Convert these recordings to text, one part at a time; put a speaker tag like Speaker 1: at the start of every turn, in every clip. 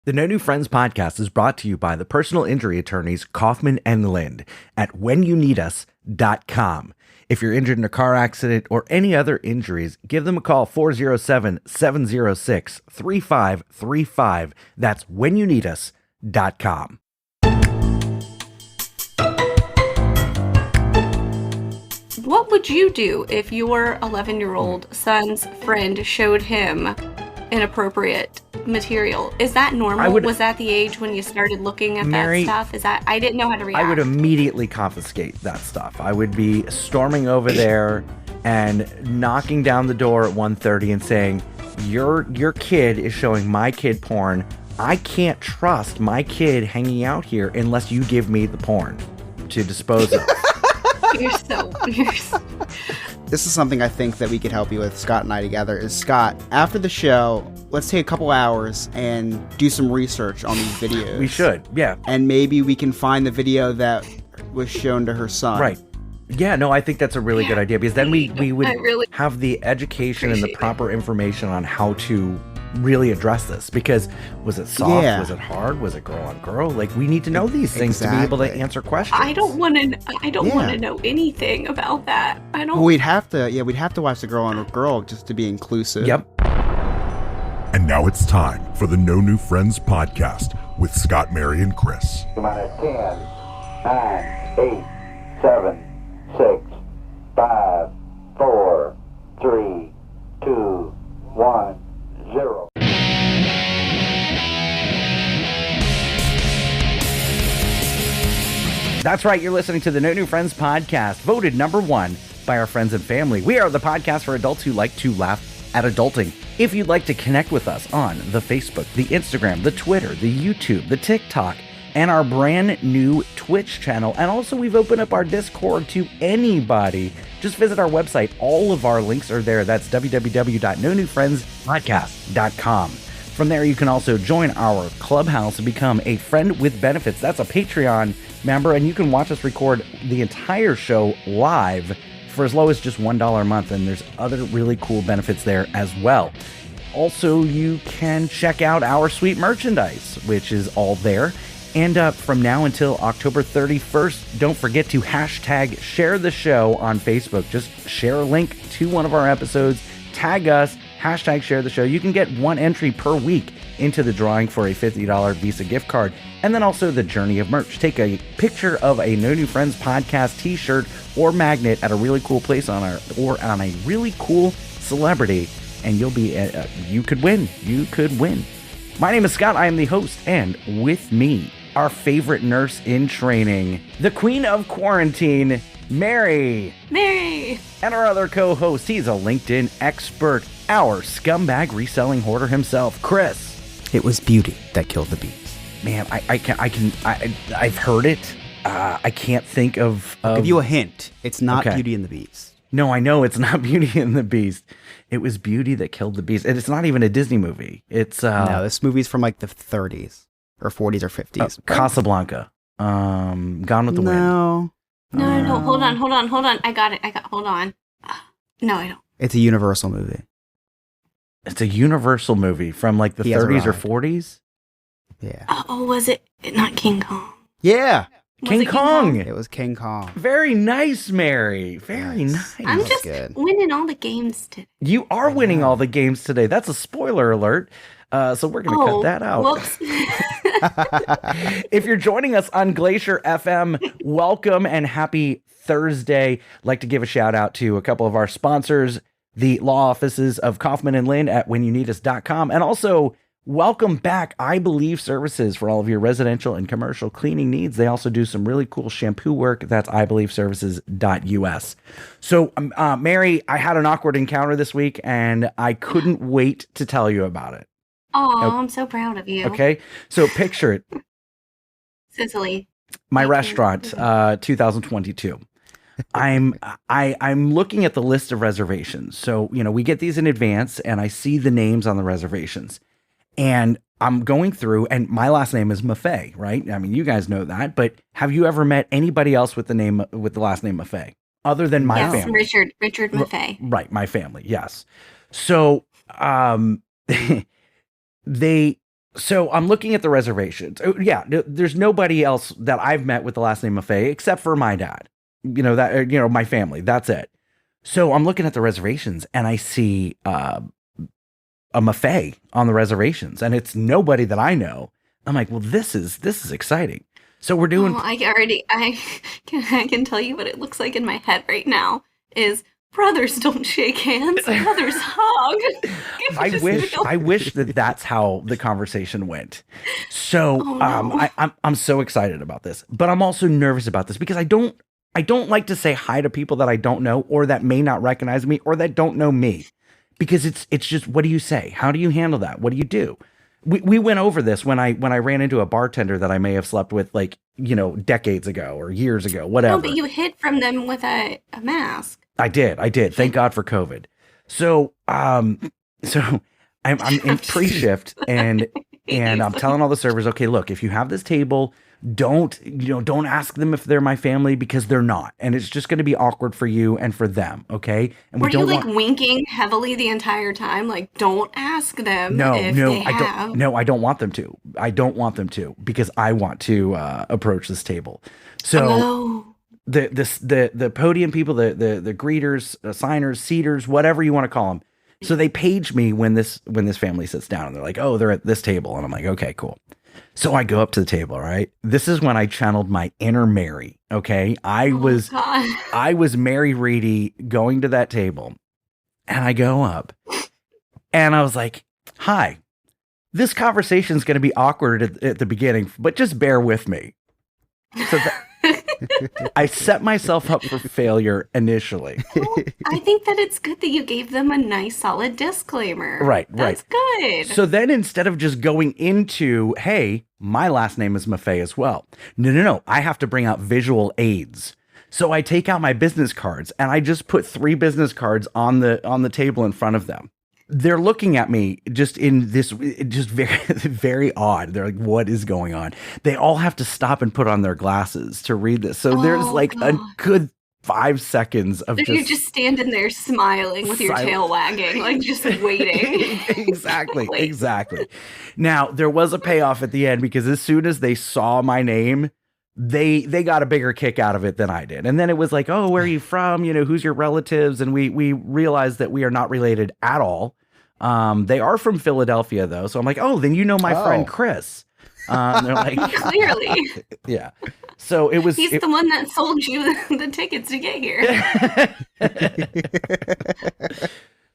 Speaker 1: The No New Friends podcast is brought to you by the personal injury attorneys Kaufman and Lind at whenyouneedus.com. If you're injured in a car accident or any other injuries, give them a call 407-706-3535. That's whenyouneedus.com.
Speaker 2: What would you do if your 11-year-old son's friend showed him inappropriate material? Is that normal? Was that the age when you started looking at that stuff? I didn't know how to react.
Speaker 1: I would immediately confiscate that stuff. I would be storming over there and knocking down the door at 1:30 and saying, your kid is showing my kid porn. I can't trust my kid hanging out here unless you give me the porn to dispose of.
Speaker 2: You're so
Speaker 3: This is something I think that we could help you with, Scott and I together, is Scott, after the show, let's take a couple hours and do some research on these videos.
Speaker 1: We should, yeah.
Speaker 3: And maybe we can find the video that was shown to her son.
Speaker 1: Right. Yeah, no, I think that's a really good idea, because then we would have the education and the proper information on how to really address this. Because was it soft?
Speaker 3: Yeah.
Speaker 1: Was it hard? Was it girl on girl? Like, we need to know these things to be able to answer questions.
Speaker 2: I don't want to know anything about that.
Speaker 3: Well, we'd have to watch the girl on girl just to be inclusive.
Speaker 1: Yep.
Speaker 4: And now it's time for the No New Friends podcast with Scott, Mary, and Chris.
Speaker 5: 10, 9, 8, 7, 6, 5, 4, 3, 2, 1, 0.
Speaker 1: That's right. You're listening to the No New Friends podcast, voted number 1 by our friends and family. We are the podcast for adults who like to laugh at adulting. If you'd like to connect with us on the Facebook, the Instagram, the Twitter, the YouTube, the TikTok, and our brand new Twitch channel, and also we've opened up our Discord to anybody, just visit our website. All of our links are there. That's www.nonewfriendspodcast.com. From there, you can also join our clubhouse and become a friend with benefits. That's a Patreon member, and you can watch us record the entire show live for as low as just $1 a month, and there's other really cool benefits there as well. Also, you can check out our sweet merchandise, which is all there. And from now until October 31st, don't forget to hashtag share the show on Facebook. Just share a link to one of our episodes, tag us, hashtag share the show. You can get one entry per week into the drawing for a $50 Visa gift card. And then also the Journey of merch. Take a picture of a No New Friends podcast t-shirt or magnet at a really cool place on a really cool celebrity, and you'll be you could win. You could win. My name is Scott. I am the host, and with me, our favorite nurse in training, the queen of quarantine, Mary. And our other co-host, he's a LinkedIn expert, our scumbag reselling hoarder himself, Chris.
Speaker 6: It was beauty that killed the bees.
Speaker 1: Man, I've heard it. I can't think of.
Speaker 6: I'll give you a hint. It's not Beauty and the Beast.
Speaker 1: No, I know it's not Beauty and the Beast. It was Beauty that killed the Beast. And it's not even a Disney movie. It's
Speaker 6: no, this movie's from like the 30s or 40s or 50s.
Speaker 1: Casablanca. Gone with the Wind.
Speaker 2: No. Hold on. I got it. Hold on. No, I don't.
Speaker 6: It's a Universal movie.
Speaker 1: It's a Universal movie from like the 30s or 40s.
Speaker 6: Yeah.
Speaker 2: Oh, was it not King Kong?
Speaker 6: Yeah.
Speaker 1: King Kong.
Speaker 6: It was King Kong.
Speaker 1: Very nice, Mary. Very nice.
Speaker 2: I'm just winning all the games today.
Speaker 1: You are winning all the games today. That's a spoiler alert. So we're going to cut that out.
Speaker 2: Whoops.
Speaker 1: If you're joining us on Glacier FM, welcome and happy Thursday. I'd like to give a shout out to a couple of our sponsors, the law offices of Kaufman and Lind at whenyouneedus.com, and also welcome back, I Believe Services, for all of your residential and commercial cleaning needs. They also do some really cool shampoo work. That's ibelieveservices.us. So, Mary, I had an awkward encounter this week, and I couldn't wait to tell you about it.
Speaker 2: Oh, I'm so proud of you.
Speaker 1: Okay, so picture it.
Speaker 2: Sicily.
Speaker 1: My restaurant, 2022. I'm looking at the list of reservations. So, we get these in advance, and I see the names on the reservations. And I'm going through, and my last name is Maffei, right? I mean, you guys know that, but have you ever met anybody else with the last name Maffei other than my family?
Speaker 2: Richard Maffei.
Speaker 1: Right, my family, yes. So, they So I'm looking at the reservations. Oh, yeah, there's nobody else that I've met with the last name Maffei except for my dad. My family. That's it. So I'm looking at the reservations and I see a Maffei on the reservations, and it's nobody that I know. I'm like, well, this is exciting. So we're doing.
Speaker 2: Oh, I can tell you what it looks like in my head right now. Is brothers don't shake hands, brothers hug.
Speaker 1: I wish that that's how the conversation went. So I'm so excited about this, but I'm also nervous about this because I don't like to say hi to people that I don't know or that may not recognize me or that don't know me, because it's just, what do you say? How do you handle that? What do you do? We went over this when I ran into a bartender that I may have slept with, like, decades ago or years ago, whatever.
Speaker 2: No, but you hid from them with a mask.
Speaker 1: I did. Thank God for COVID. So, so I'm in pre-shift and I'm telling all the servers, okay, look, if you have this table, don't ask them if they're my family, because they're not. And it's just going to be awkward for you and for them. Okay. And
Speaker 2: were you winking heavily the entire time? Like, don't ask them. No,
Speaker 1: I don't want them to. I don't want them to, because I want to approach this table. So the podium people, the greeters, signers, seaters, whatever you want to call them. So they page me when this family sits down, and they're like, oh, they're at this table. And I'm like, okay, cool. So I go up to the table, right? This is when I channeled my inner Mary, okay? I was Mary Reedy going to that table, and I go up, and I was like, hi, this conversation is going to be awkward at the beginning, but just bear with me. So I set myself up for failure initially.
Speaker 2: Well, I think that it's good that you gave them a nice, solid disclaimer.
Speaker 1: Right.
Speaker 2: That's good.
Speaker 1: So then, instead of just going into, hey, my last name is Maffei as well. No. I have to bring out visual aids. So I take out my business cards, and I just put 3 business cards on the table in front of them. They're looking at me just in this, just very, very odd. They're like, what is going on? They all have to stop and put on their glasses to read this. So there's like a good 5 seconds of
Speaker 2: you're just standing there smiling with your tail wagging, like just waiting.
Speaker 1: Exactly. Now, there was a payoff at the end, because as soon as they saw my name, they got a bigger kick out of it than I did. And then it was like, oh, where are you from? Who's your relatives? And we realized that we are not related at all. They are from Philadelphia, though. So I'm like, oh, then my friend Chris. They're like,
Speaker 2: clearly.
Speaker 1: Yeah. So he's
Speaker 2: the one that sold you the tickets to get here.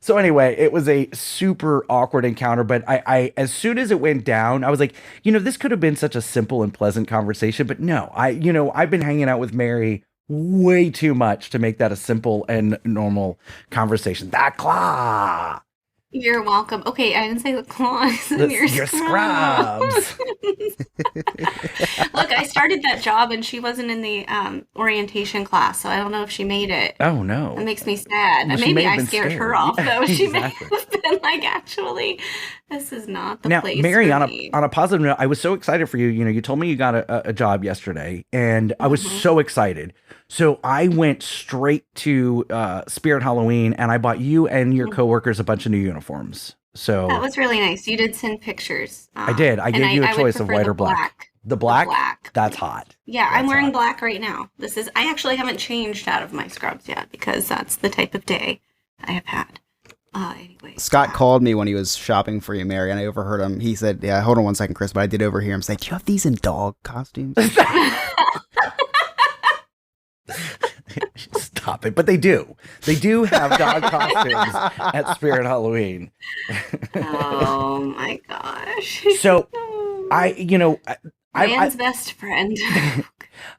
Speaker 1: So anyway, it was a super awkward encounter, but I as soon as it went down, I was like, this could have been such a simple and pleasant conversation, but no, I've been hanging out with Mary way too much to make that a simple and normal conversation. That claw.
Speaker 2: You're welcome. Okay, I didn't say the claws. Your
Speaker 1: scrubs.
Speaker 2: Look, I started that job and she wasn't in the orientation class, so I don't know if she made it.
Speaker 1: Oh, no.
Speaker 2: That makes me sad.
Speaker 1: Well,
Speaker 2: maybe I scared her off, though.
Speaker 1: Exactly.
Speaker 2: She may have been like, actually, this is not the place
Speaker 1: Mary,
Speaker 2: for me.
Speaker 1: on a positive note, I was so excited for you. You told me you got a job yesterday, and I was so excited. So I went straight to Spirit Halloween, and I bought you and your coworkers a bunch of new uniforms. So
Speaker 2: that was really nice. You did send pictures.
Speaker 1: I did. I gave you a choice of white or black. The black? That's hot.
Speaker 2: Yeah, I'm wearing black right now. I actually haven't changed out of my scrubs yet, because that's the type of day I have had. Anyway.
Speaker 3: Scott called me when he was shopping for you, Mary, and I overheard him. He said, yeah, hold on one second, Chris, but I did overhear him say, do you have these in dog costumes?
Speaker 1: Stop it. But they do. They do have dog costumes at Spirit Halloween.
Speaker 2: Oh my gosh.
Speaker 1: So
Speaker 2: Man's best friend.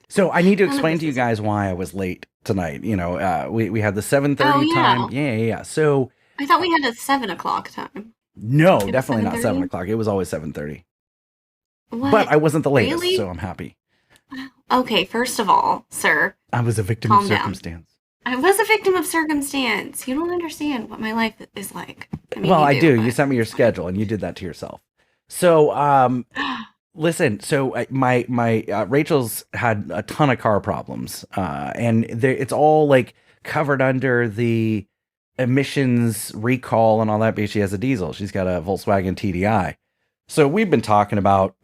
Speaker 1: So I need to explain to you guys why I was late tonight. We had the 7:30 time. Yeah. So
Speaker 2: I thought we had a 7 o'clock time.
Speaker 1: No, definitely not 7 o'clock. It was always 7:30. But I wasn't the latest, really? So I'm happy.
Speaker 2: Okay, first of all, sir.
Speaker 1: I was a victim of circumstance.
Speaker 2: I was a victim of circumstance. You don't understand what my life is like.
Speaker 1: I do. You sent me your schedule, and you did that to yourself. So, listen. So my Rachel's had a ton of car problems, and it's all like covered under the emissions recall and all that. Because she has a diesel. She's got a Volkswagen TDI. So we've been talking about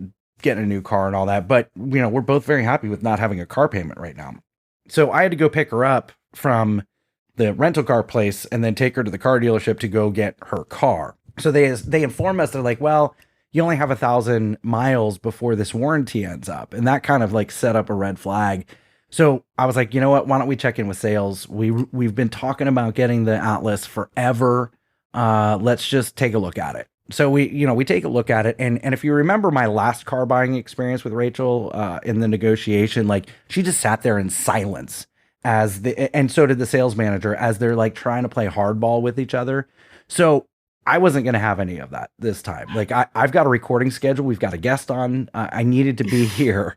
Speaker 1: getting a new car and all that, but we're both very happy with not having a car payment right now. So I had to go pick her up from the rental car place and then take her to the car dealership to go get her car. So they inform us, they're like, well, you only have 1,000 miles before this warranty ends up. And that kind of like set up a red flag. So I was like, you know what? Why don't we check in with sales? We've been talking about getting the Atlas forever. Let's just take a look at it. So we take a look at it. And if you remember my last car buying experience with Rachel in the negotiation, like she just sat there in silence and so did the sales manager as they're like trying to play hardball with each other. So I wasn't going to have any of that this time. Like I've got a recording schedule. We've got a guest on. I needed to be here.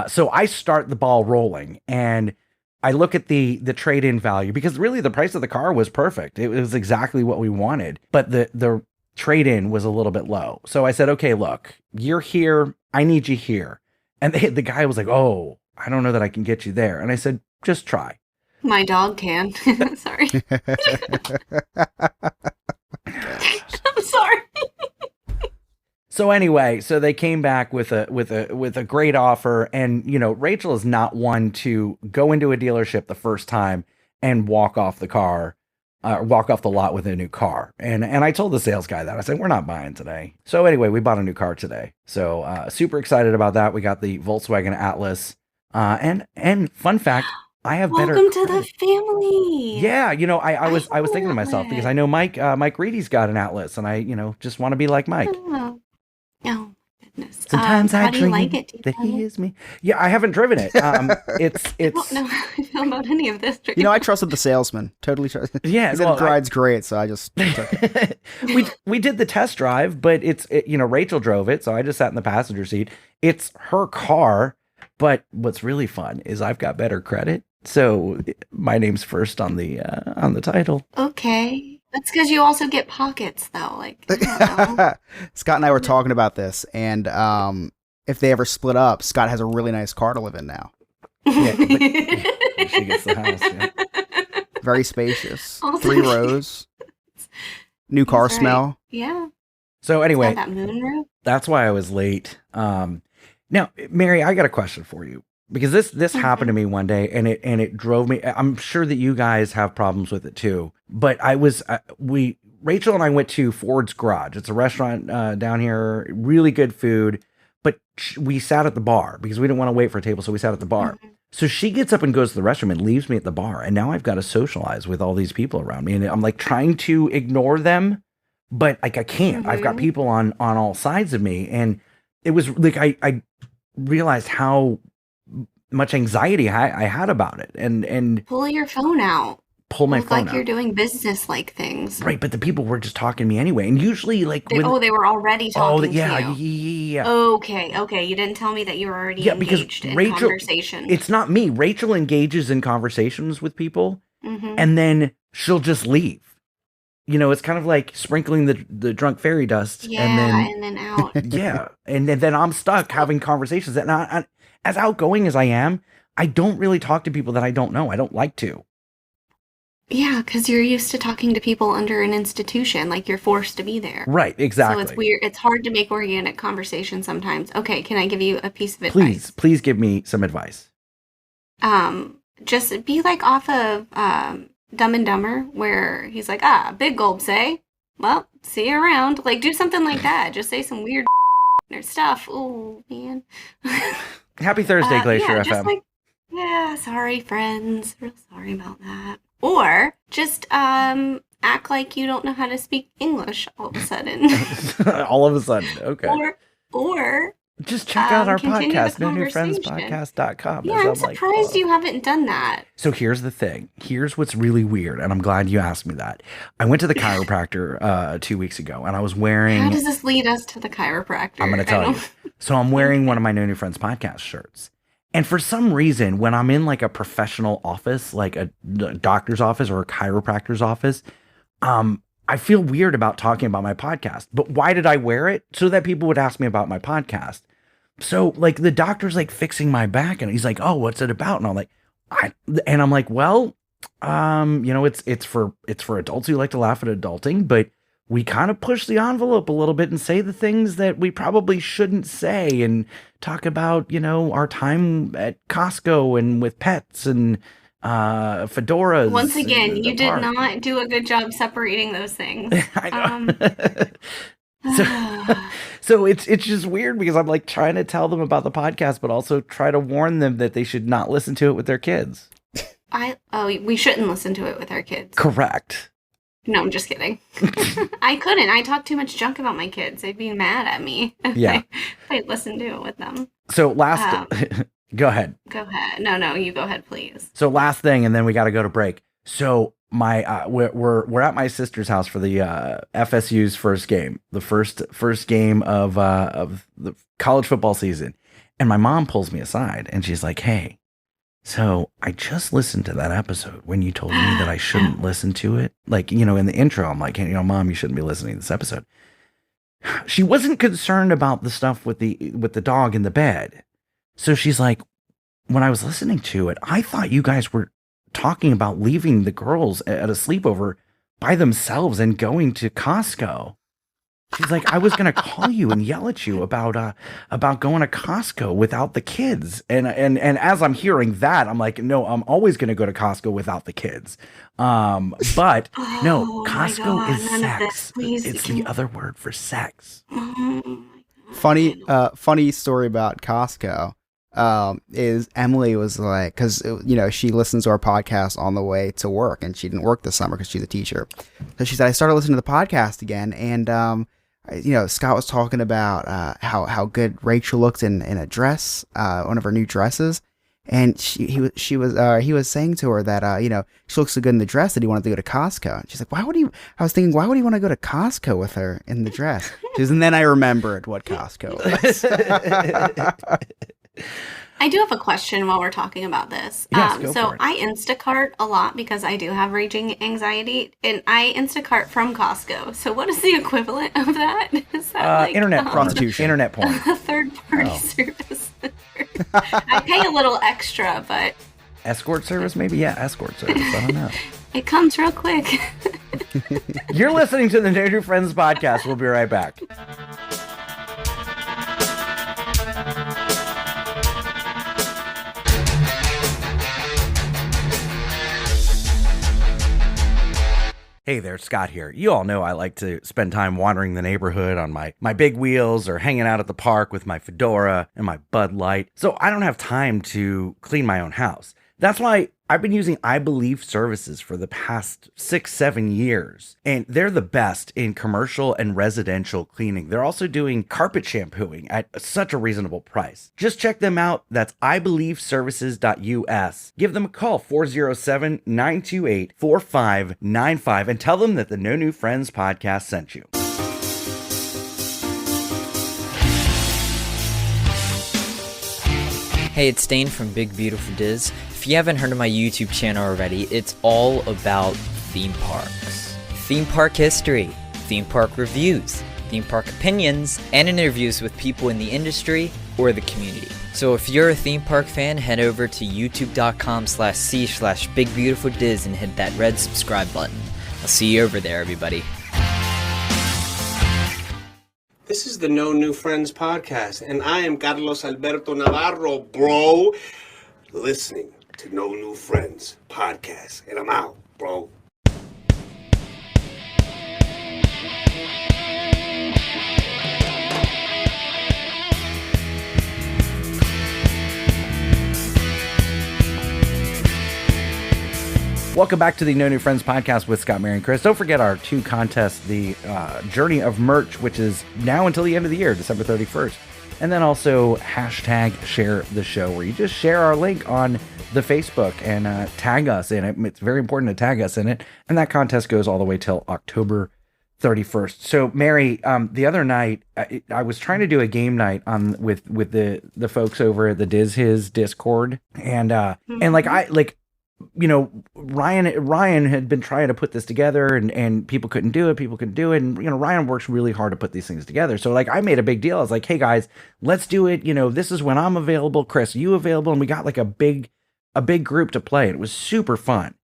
Speaker 1: So I start the ball rolling and I look at the trade-in value because really the price of the car was perfect. It was exactly what we wanted, but the trade-in was a little bit low. So I said, okay, look, you're here. I need you here. And the guy was like, oh, I don't know that I can get you there. And I said, just try.
Speaker 2: My dog can. Sorry. I'm sorry.
Speaker 1: So anyway, so they came back with a great offer, and Rachel is not one to go into a dealership the first time and walk off the lot with a new car. And I told the sales guy that. I said, we're not buying today. So anyway, we bought a new car today. So super excited about that. We got the Volkswagen Atlas. And fun fact, I have better.
Speaker 2: Welcome to the family.
Speaker 1: Yeah, I was thinking to myself because I know Mike Reedy's got an Atlas, and I just want to be like Mike.
Speaker 2: Oh goodness.
Speaker 1: Sometimes I
Speaker 2: how do you
Speaker 1: dream
Speaker 2: like it?
Speaker 1: that he is me. Yeah, I haven't driven it. It's.
Speaker 2: I don't know how I feel about any of this.
Speaker 3: I trusted the salesman. Totally trusted.
Speaker 1: Yeah,
Speaker 3: he said the ride's great, so I just took it.
Speaker 1: we did the test drive, but Rachel drove it, so I just sat in the passenger seat. It's her car, but what's really fun is I've got better credit, so my name's first on the title.
Speaker 2: Okay. That's because you also get pockets, though. Like, I don't know.
Speaker 3: Scott and I were talking about this, and if they ever split up, Scott has a really nice car to live in now.
Speaker 1: Yeah, she gets the house. Yeah.
Speaker 3: Very spacious,
Speaker 2: Also
Speaker 3: 3 rows, new car
Speaker 2: That's right.
Speaker 3: smell.
Speaker 2: Yeah.
Speaker 1: So anyway,
Speaker 2: That moonroof.
Speaker 1: that's why I was late. Now, Mary, I got a question for you because this happened to me one day, and it drove me. I'm sure that you guys have problems with it too. But Rachel and I went to Ford's Garage. It's a restaurant down here, really good food. But we sat at the bar because we didn't want to wait for a table, so we sat at the bar. Mm-hmm. So she gets up and goes to the restroom and leaves me at the bar, and now I've got to socialize with all these people around me, and I'm like trying to ignore them, but like I can't. I've got people on all sides of me, and it was like I realized how much anxiety I had about it, and
Speaker 2: Pull your phone out.
Speaker 1: pull my
Speaker 2: Look
Speaker 1: phone
Speaker 2: like
Speaker 1: out.
Speaker 2: you're doing business-like things.
Speaker 1: Right, but the people were just talking to me anyway, and usually like
Speaker 2: They were already talking
Speaker 1: yeah,
Speaker 2: to you.
Speaker 1: yeah.
Speaker 2: Okay. You didn't tell me that you were already
Speaker 1: Because
Speaker 2: engaged in
Speaker 1: Rachel,
Speaker 2: conversation.
Speaker 1: it's not me. Rachel engages in conversations with people, and then she'll just leave. It's kind of like sprinkling the drunk fairy dust,
Speaker 2: and then out.
Speaker 1: yeah, and then I'm stuck having conversations. And I, as outgoing as I am, I don't really talk to people that I don't know. I don't like to.
Speaker 2: Yeah, because you're used to talking to people under an institution, like you're forced to be there.
Speaker 1: Right, exactly.
Speaker 2: So it's weird. It's hard to make organic conversation sometimes. Okay, can I give you a piece of advice?
Speaker 1: Please give me some advice.
Speaker 2: Just be like off of Dumb and Dumber, where he's like, big gulp, say, well, see you around. Like, do something like that. Just say some weird stuff. Oh, man.
Speaker 1: Happy Thursday, Glacier FM.
Speaker 2: Sorry, friends. Real sorry about that. Or just act like you don't know how to speak English all of a sudden.
Speaker 1: All of a sudden, okay.
Speaker 2: Or
Speaker 1: just check out our
Speaker 2: continue
Speaker 1: podcast,
Speaker 2: the
Speaker 1: nonewfriendspodcast.com.
Speaker 2: Yeah, I'm surprised you haven't done that.
Speaker 1: So here's the thing. Here's what's really weird, and I'm glad you asked me that. I went to the chiropractor 2 weeks ago, and I was wearing...
Speaker 2: How does this lead us to the chiropractor?
Speaker 1: I'm going to tell you. So I'm wearing one of my No New Friends podcast shirts. And for some reason, when I'm in like a professional office, like a doctor's office or a chiropractor's office, I feel weird about talking about my podcast. But why did I wear it? So that people would ask me about my podcast. So like the doctor's like fixing my back and he's like, oh, what's it about? And I'm like, I'm like, well, it's for adults who like to laugh at adulting, but we kind of push the envelope a little bit and say the things that we probably shouldn't say, and talk about, our time at Costco and with pets and fedoras.
Speaker 2: Once again, you did not do a good job separating those things.
Speaker 1: I know. So it's just weird because I'm like trying to tell them about the podcast, but also try to warn them that they should not listen to it with their kids.
Speaker 2: We shouldn't listen to it with our kids.
Speaker 1: Correct.
Speaker 2: No, I'm just kidding. I couldn't. I talk too much junk about my kids. They'd be mad at me if I listened to it with them.
Speaker 1: So go ahead.
Speaker 2: Go ahead. No, you go ahead, please.
Speaker 1: So last thing, and then we got to go to break. So my we're at my sister's house for the FSU's first game, the first game of the college football season, and my mom pulls me aside and she's like, "Hey, so I just listened to that episode when you told me that I shouldn't listen to it. Like, in the intro, I'm like, hey, Mom, you shouldn't be listening to this episode." She wasn't concerned about the stuff with the dog in the bed. So she's like, when I was listening to it, I thought you guys were talking about leaving the girls at a sleepover by themselves and going to Costco. She's like, I was going to call you and yell at you about going to Costco without the kids. And as I'm hearing that, I'm like, no, I'm always going to go to Costco without the kids. But no, Costco is sex. It's the other word for sex.
Speaker 3: Funny story about Costco. Is Emily was like, because she listens to our podcast on the way to work, and she didn't work this summer because she's a teacher. So she said, I started listening to the podcast again, and Scott was talking about how good Rachel looked in a dress, one of her new dresses, and he was saying to her that she looks so good in the dress that he wanted to go to Costco. And she's like, why would he want to go to Costco with her in the dress? She goes, and then I remembered what Costco was.
Speaker 2: I do have a question while we're talking about this.
Speaker 1: Yes, go for it.
Speaker 2: I Instacart a lot because I do have raging anxiety, and I Instacart from Costco. So what is the equivalent of that? Is that
Speaker 1: internet prostitution, internet porn,
Speaker 2: a third-party service? I pay a little extra, but
Speaker 1: escort service, maybe. Yeah, escort service. I don't know.
Speaker 2: It comes real quick.
Speaker 1: You're listening to the No New Friends podcast. We'll be right back. Hey there, Scott here. You all know I like to spend time wandering the neighborhood on my big wheels or hanging out at the park with my fedora and my Bud Light. So I don't have time to clean my own house. That's why I've been using I Believe services for the past 6-7 years, and they're the best in commercial and residential cleaning. They're also doing carpet shampooing at such a reasonable price. Just check them out. That's ibelieveservices.us. Give them a call, 407-928-4595, and tell them that the No New Friends podcast sent you.
Speaker 7: Hey, it's Dane from Big Beautiful Diz. If you haven't heard of my YouTube channel already, it's all about theme parks. Theme park history, theme park reviews, theme park opinions, and interviews with people in the industry or the community. So if you're a theme park fan, head over to youtube.com/c/BigBeautifulDiz and hit that red subscribe button. I'll see you over there, everybody.
Speaker 8: This is the No New Friends podcast, and I am Carlos Alberto Navarro, bro, listening to No New Friends podcast, and I'm out, bro.
Speaker 1: Welcome back to the No New Friends podcast with Scott, Mary, and Chris. Don't forget our 2 contests, the Journey of Merch, which is now until the end of the year, December 31st. And then also #share the show, where you just share our link on the Facebook and tag us in it. It's very important to tag us in it. And that contest goes all the way till October 31st. So, Mary, the other night, I was trying to do a game night with the folks over at the His Discord. And Ryan had been trying to put this together, and people couldn't do it. And, Ryan works really hard to put these things together. So I made a big deal. I was like, hey guys, let's do it. This is when I'm available. Chris, you available? And we got a big group to play. It was super fun.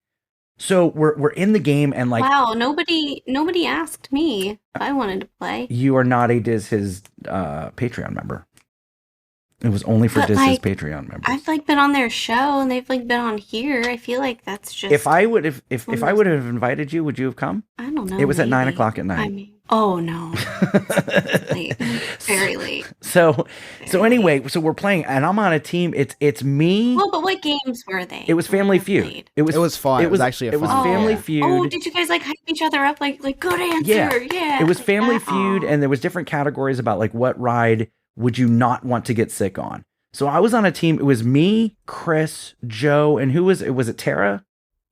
Speaker 1: So we're in the game and like,
Speaker 2: wow, nobody asked me if I wanted to play.
Speaker 1: you are not a Diz his Patreon member. It was only for Diz his Patreon members.
Speaker 2: I've like been on their show and they've like been on here. I feel like that's just.
Speaker 1: If I would have invited you, would you have come?
Speaker 2: I don't know.
Speaker 1: It was
Speaker 2: maybe.
Speaker 1: at 9:00 at night.
Speaker 2: I mean, oh no, it's late, very late.
Speaker 1: So anyway, so we're playing, and I'm on a team. It's me.
Speaker 2: Well, but what games were they?
Speaker 1: It was Family Feud. It was
Speaker 3: fun. It was actually
Speaker 1: It was Family Feud.
Speaker 2: Oh, did you guys like hype each other up? Like good answer. Yeah.
Speaker 1: It was Family Feud, and there was different categories about like what ride would you not want to get sick on. So I was on a team. It was me, Chris, Joe, and who was it? Was it Tara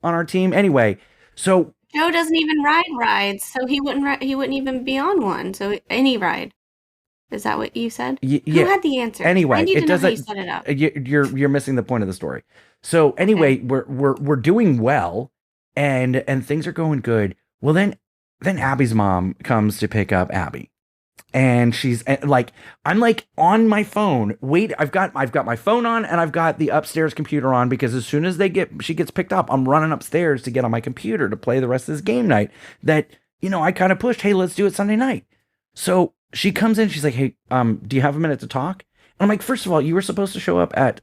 Speaker 1: on our team? Anyway, so
Speaker 2: Joe doesn't even ride rides, so he wouldn't even be on one. So any ride. Is that what you said?
Speaker 1: Yeah.
Speaker 2: Who had the answer?
Speaker 1: Anyway,
Speaker 2: I need to know how you
Speaker 1: doesn't.
Speaker 2: set it up.
Speaker 1: You're missing the point of the story. So anyway, we're doing well, and things are going good. Well, then Abby's mom comes to pick up Abby. And she's like, I'm like on my phone. Wait, I've got my phone on and I've got the upstairs computer on because as soon as she gets picked up, I'm running upstairs to get on my computer to play the rest of this game night that, I kind of pushed. Hey, let's do it Sunday night. So she comes in. She's like, hey, do you have a minute to talk? And I'm like, first of all, you were supposed to show up at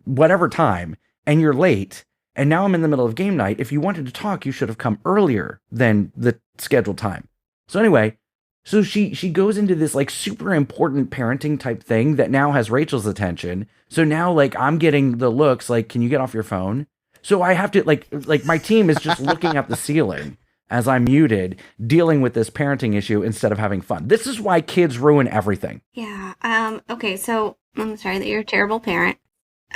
Speaker 1: whatever time and you're late. And now I'm in the middle of game night. If you wanted to talk, you should have come earlier than the scheduled time. So anyway, so she goes into this like super important parenting type thing that now has Rachel's attention. So now like I'm getting the looks like, can you get off your phone? So I have to like my team is just looking at the ceiling as I'm muted, dealing with this parenting issue instead of having fun. This is why kids ruin everything.
Speaker 2: Yeah. Okay. So I'm sorry that you're a terrible parent.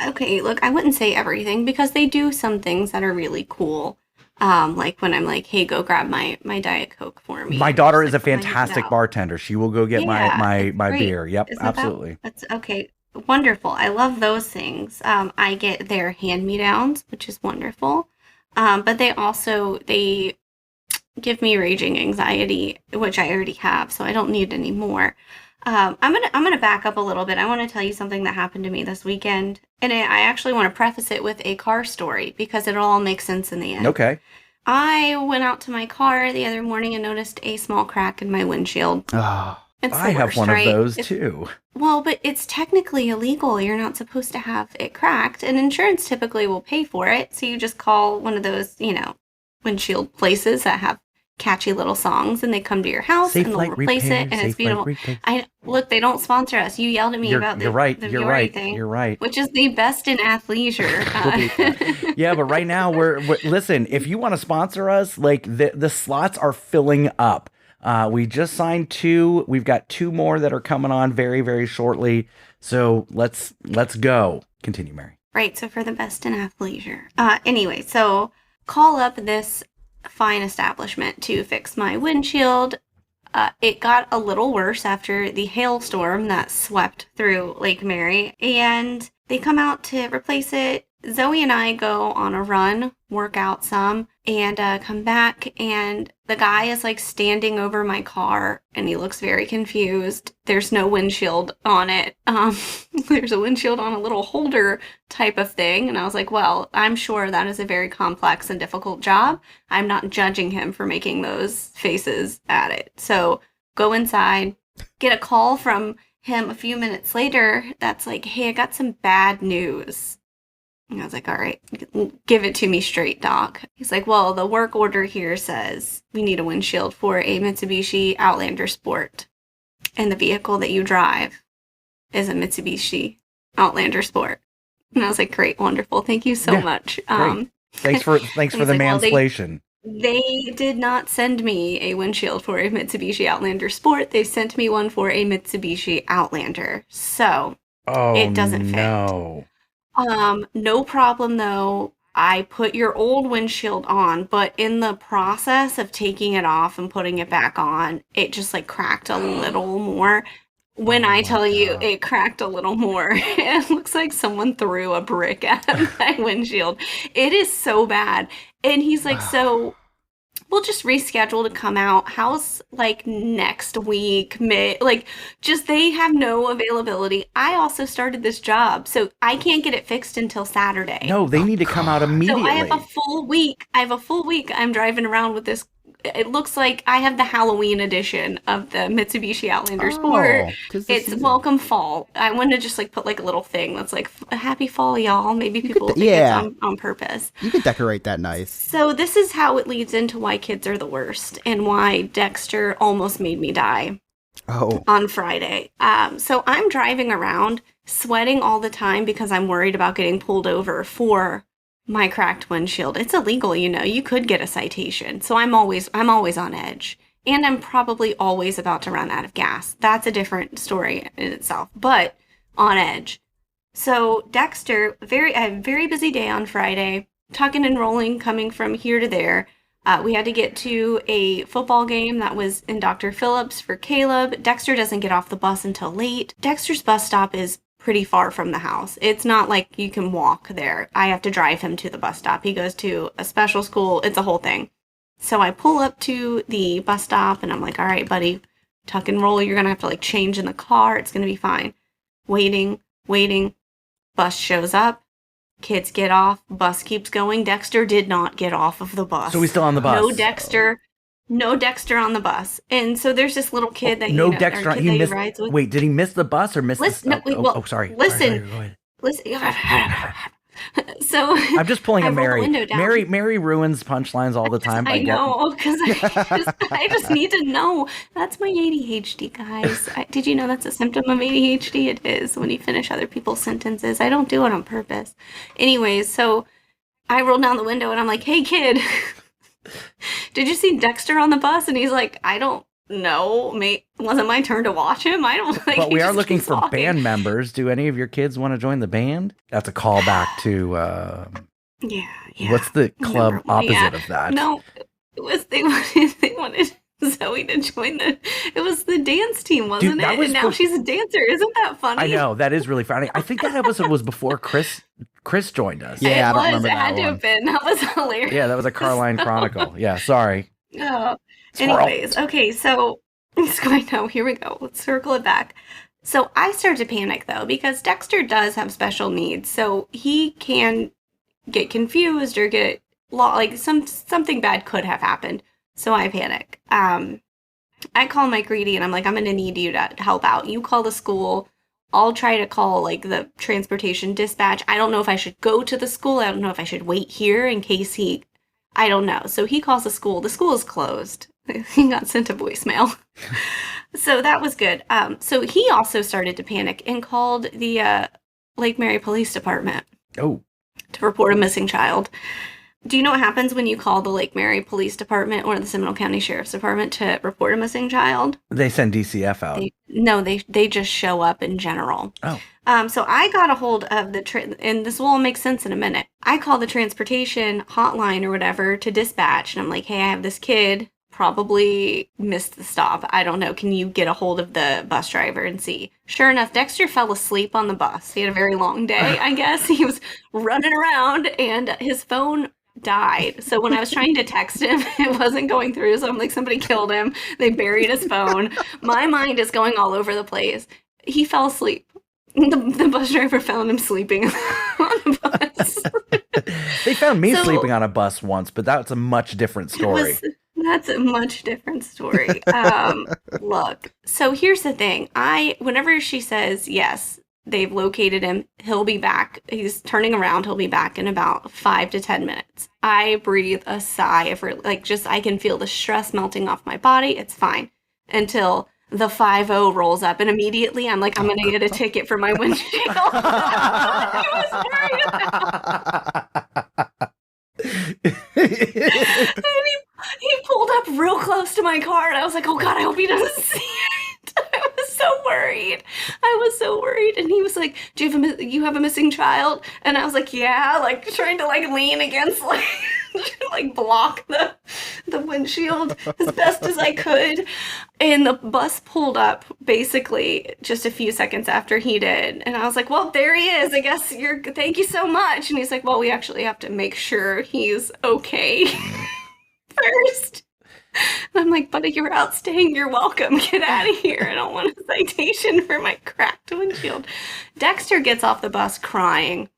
Speaker 2: Okay. Look, I wouldn't say everything because they do some things that are really cool. Like when I'm like, hey, go grab my Diet Coke for me.
Speaker 1: My daughter is a fantastic bartender. She will go get my beer. Yep,
Speaker 2: Isn't
Speaker 1: absolutely.
Speaker 2: That's okay. Wonderful. I love those things. I get their hand-me-downs, which is wonderful. But they give me raging anxiety, which I already have, so I don't need any more. I'm gonna back up a little bit. I want to tell you something that happened to me this weekend, and I actually want to preface it with a car story because it'll all make sense in the end.
Speaker 1: Okay.
Speaker 2: I went out to my car the other morning and noticed a small crack in my windshield.
Speaker 1: Oh,
Speaker 2: It's
Speaker 1: I have one of those too.
Speaker 2: Well, but it's technically illegal. You're not supposed to have it cracked, and insurance typically will pay for it. So you just call one of those, windshield places that have catchy little songs, and they come to your house and they'll replace it, and it's beautiful. Look, they don't sponsor us. You yelled at me about the Viore thing.
Speaker 1: You're right.
Speaker 2: Which is the best in athleisure.
Speaker 1: Yeah, but right now we're listen. If you want to sponsor us, like the slots are filling up. We just signed 2. We've got 2 more that are coming on very, very shortly. So let's go. Continue, Mary.
Speaker 2: Right. So for the best in athleisure. Anyway, so call up this fine establishment to fix my windshield. It got a little worse after the hailstorm that swept through Lake Mary, and they come out to replace it. Zoe and I go on a run, work out some, and come back, and the guy is like standing over my car, and he looks very confused. There's no windshield on it. There's a windshield on a little holder type of thing, and I was like, well, I'm sure that is a very complex and difficult job. I'm not judging him for making those faces at it. So go inside, get a call from him a few minutes later that's like, hey, I got some bad news. And I was like, all right, give it to me straight, Doc. He's like, well, the work order here says we need a windshield for a Mitsubishi Outlander Sport. And the vehicle that you drive is a Mitsubishi Outlander Sport. And I was like, great, wonderful. Thank you so much.
Speaker 1: Thanks for the mansplation.
Speaker 2: They did not send me a windshield for a Mitsubishi Outlander Sport. They sent me one for a Mitsubishi Outlander. So it doesn't fit. No problem though. I put your old windshield on, but in the process of taking it off and putting it back on, it just like cracked a little more. When I tell you it cracked a little more, it looks like someone threw a brick at my windshield. It is so bad. And he's like, so we'll just reschedule to come out. How's like next week? Just they have no availability. I also started this job, so I can't get it fixed until Saturday.
Speaker 1: No, they need to come out immediately.
Speaker 2: So I have a full week. I'm driving around with this. It looks like I have the Halloween edition of the Mitsubishi Outlander Sport. It's welcome fall. I want to just like put like a little thing that's like a happy fall, y'all. Maybe people will think it's on purpose.
Speaker 3: You could decorate that nice.
Speaker 2: So this is how it leads into why kids are the worst and why Dexter almost made me die. On Friday. So I'm driving around sweating all the time because I'm worried about getting pulled over for my cracked windshield. It's illegal, you could get a citation. So I'm always on edge. And I'm probably always about to run out of gas. That's a different story in itself, but on edge. So Dexter, a very busy day on Friday, tucking and rolling, coming from here to there. We had to get to a football game that was in Dr. Phillips for Caleb. Dexter doesn't get off the bus until late. Dexter's bus stop is pretty far from the house. It's not like you can walk there. I have to drive him to the bus stop. He goes to a special school. It's a whole thing. So I pull up to the bus stop and I'm like, all right, buddy, tuck and roll. You're going to have to like change in the car. It's going to be fine. Waiting. Bus shows up. Kids get off. Bus keeps going. Dexter did not get off of the bus.
Speaker 1: So he's still on the bus.
Speaker 2: No Dexter on the bus. And so there's this little kid that
Speaker 1: Dexter. He missed. Wait, did he miss the bus or miss the stop? Sorry.
Speaker 2: Listen.
Speaker 1: Sorry,
Speaker 2: Listen. So
Speaker 1: I'm just pulling a Mary. Mary ruins punchlines all the time.
Speaker 2: I know, because I just need to know. That's my ADHD, guys. Did you know that's a symptom of ADHD? It is when you finish other people's sentences. I don't do it on purpose. Anyways, so I roll down the window and I'm like, hey, kid. Did you see Dexter on the bus? And he's like, I don't know. Wasn't my turn to watch him? I don't like.
Speaker 1: But we are looking for band members. Do any of your kids want to join the band? That's a callback to.
Speaker 2: Yeah.
Speaker 1: What's the club opposite of that?
Speaker 2: No, it was they wanted Zoe to join it was the dance team, wasn't it? And now she's a dancer. Isn't that funny?
Speaker 1: I know, that is really funny. I think that episode was before Chris joined us.
Speaker 3: Yeah, I don't remember that one.
Speaker 2: It had to have been. That was hilarious.
Speaker 1: Yeah, that was a Carline Chronicle. Yeah, sorry.
Speaker 2: Anyways, okay, so I know, here we go. Let's circle it back. So I start to panic though, because Dexter does have special needs, so he can get confused or get something bad could have happened. So I panic. I call Mike Reedy and I'm like, I'm gonna need you to help out. You call the school. I'll try to call like the transportation dispatch. I don't know if I should go to the school. I don't know if I should wait here in case I don't know. So he calls the school. The school is closed. He got sent a voicemail. So that was good. So he also started to panic and called the Lake Mary Police Department.
Speaker 1: Oh. To
Speaker 2: report a missing child. Do you know what happens when you call the Lake Mary Police Department or the Seminole County Sheriff's Department to report a missing child?
Speaker 1: They send DCF out.
Speaker 2: They just show up in general.
Speaker 1: Oh.
Speaker 2: So I got a hold of and this will all make sense in a minute. I call the transportation hotline or whatever to dispatch, and I'm like, hey, I have this kid, probably missed the stop. I don't know. Can you get a hold of the bus driver and see? Sure enough, Dexter fell asleep on the bus. He had a very long day, I guess. He was running around, and his phone died. So when I was trying to text him, it wasn't going through. So I'm like, somebody killed him. They buried his phone. My mind is going all over the place. He fell asleep. The bus driver found him sleeping on the bus.
Speaker 1: They found me sleeping on a bus once, but that's a much different story.
Speaker 2: That's a much different story. Look, so here's the thing. Whenever she says, yes, they've located him, he'll be back. He's turning around. He'll be back in about 5 to 10 minutes. I breathe a sigh of I can feel the stress melting off my body. It's fine until the 5-0 rolls up, and immediately I'm like, I'm going to get a ticket for my windshield. I was worried about. He pulled up real close to my car, and I was like, oh God, I hope he doesn't see it. I was so worried. And he was like, do you have a missing child? And I was like, yeah, like trying to lean against block the windshield as best as I could. And the bus pulled up basically just a few seconds after he did. And I was like, well, there he is. I guess thank you so much. And he's like, well, we actually have to make sure he's okay first. I'm like, buddy, you were out staying. You're welcome. Get out of here. I don't want a citation for my cracked windshield. Dexter gets off the bus crying.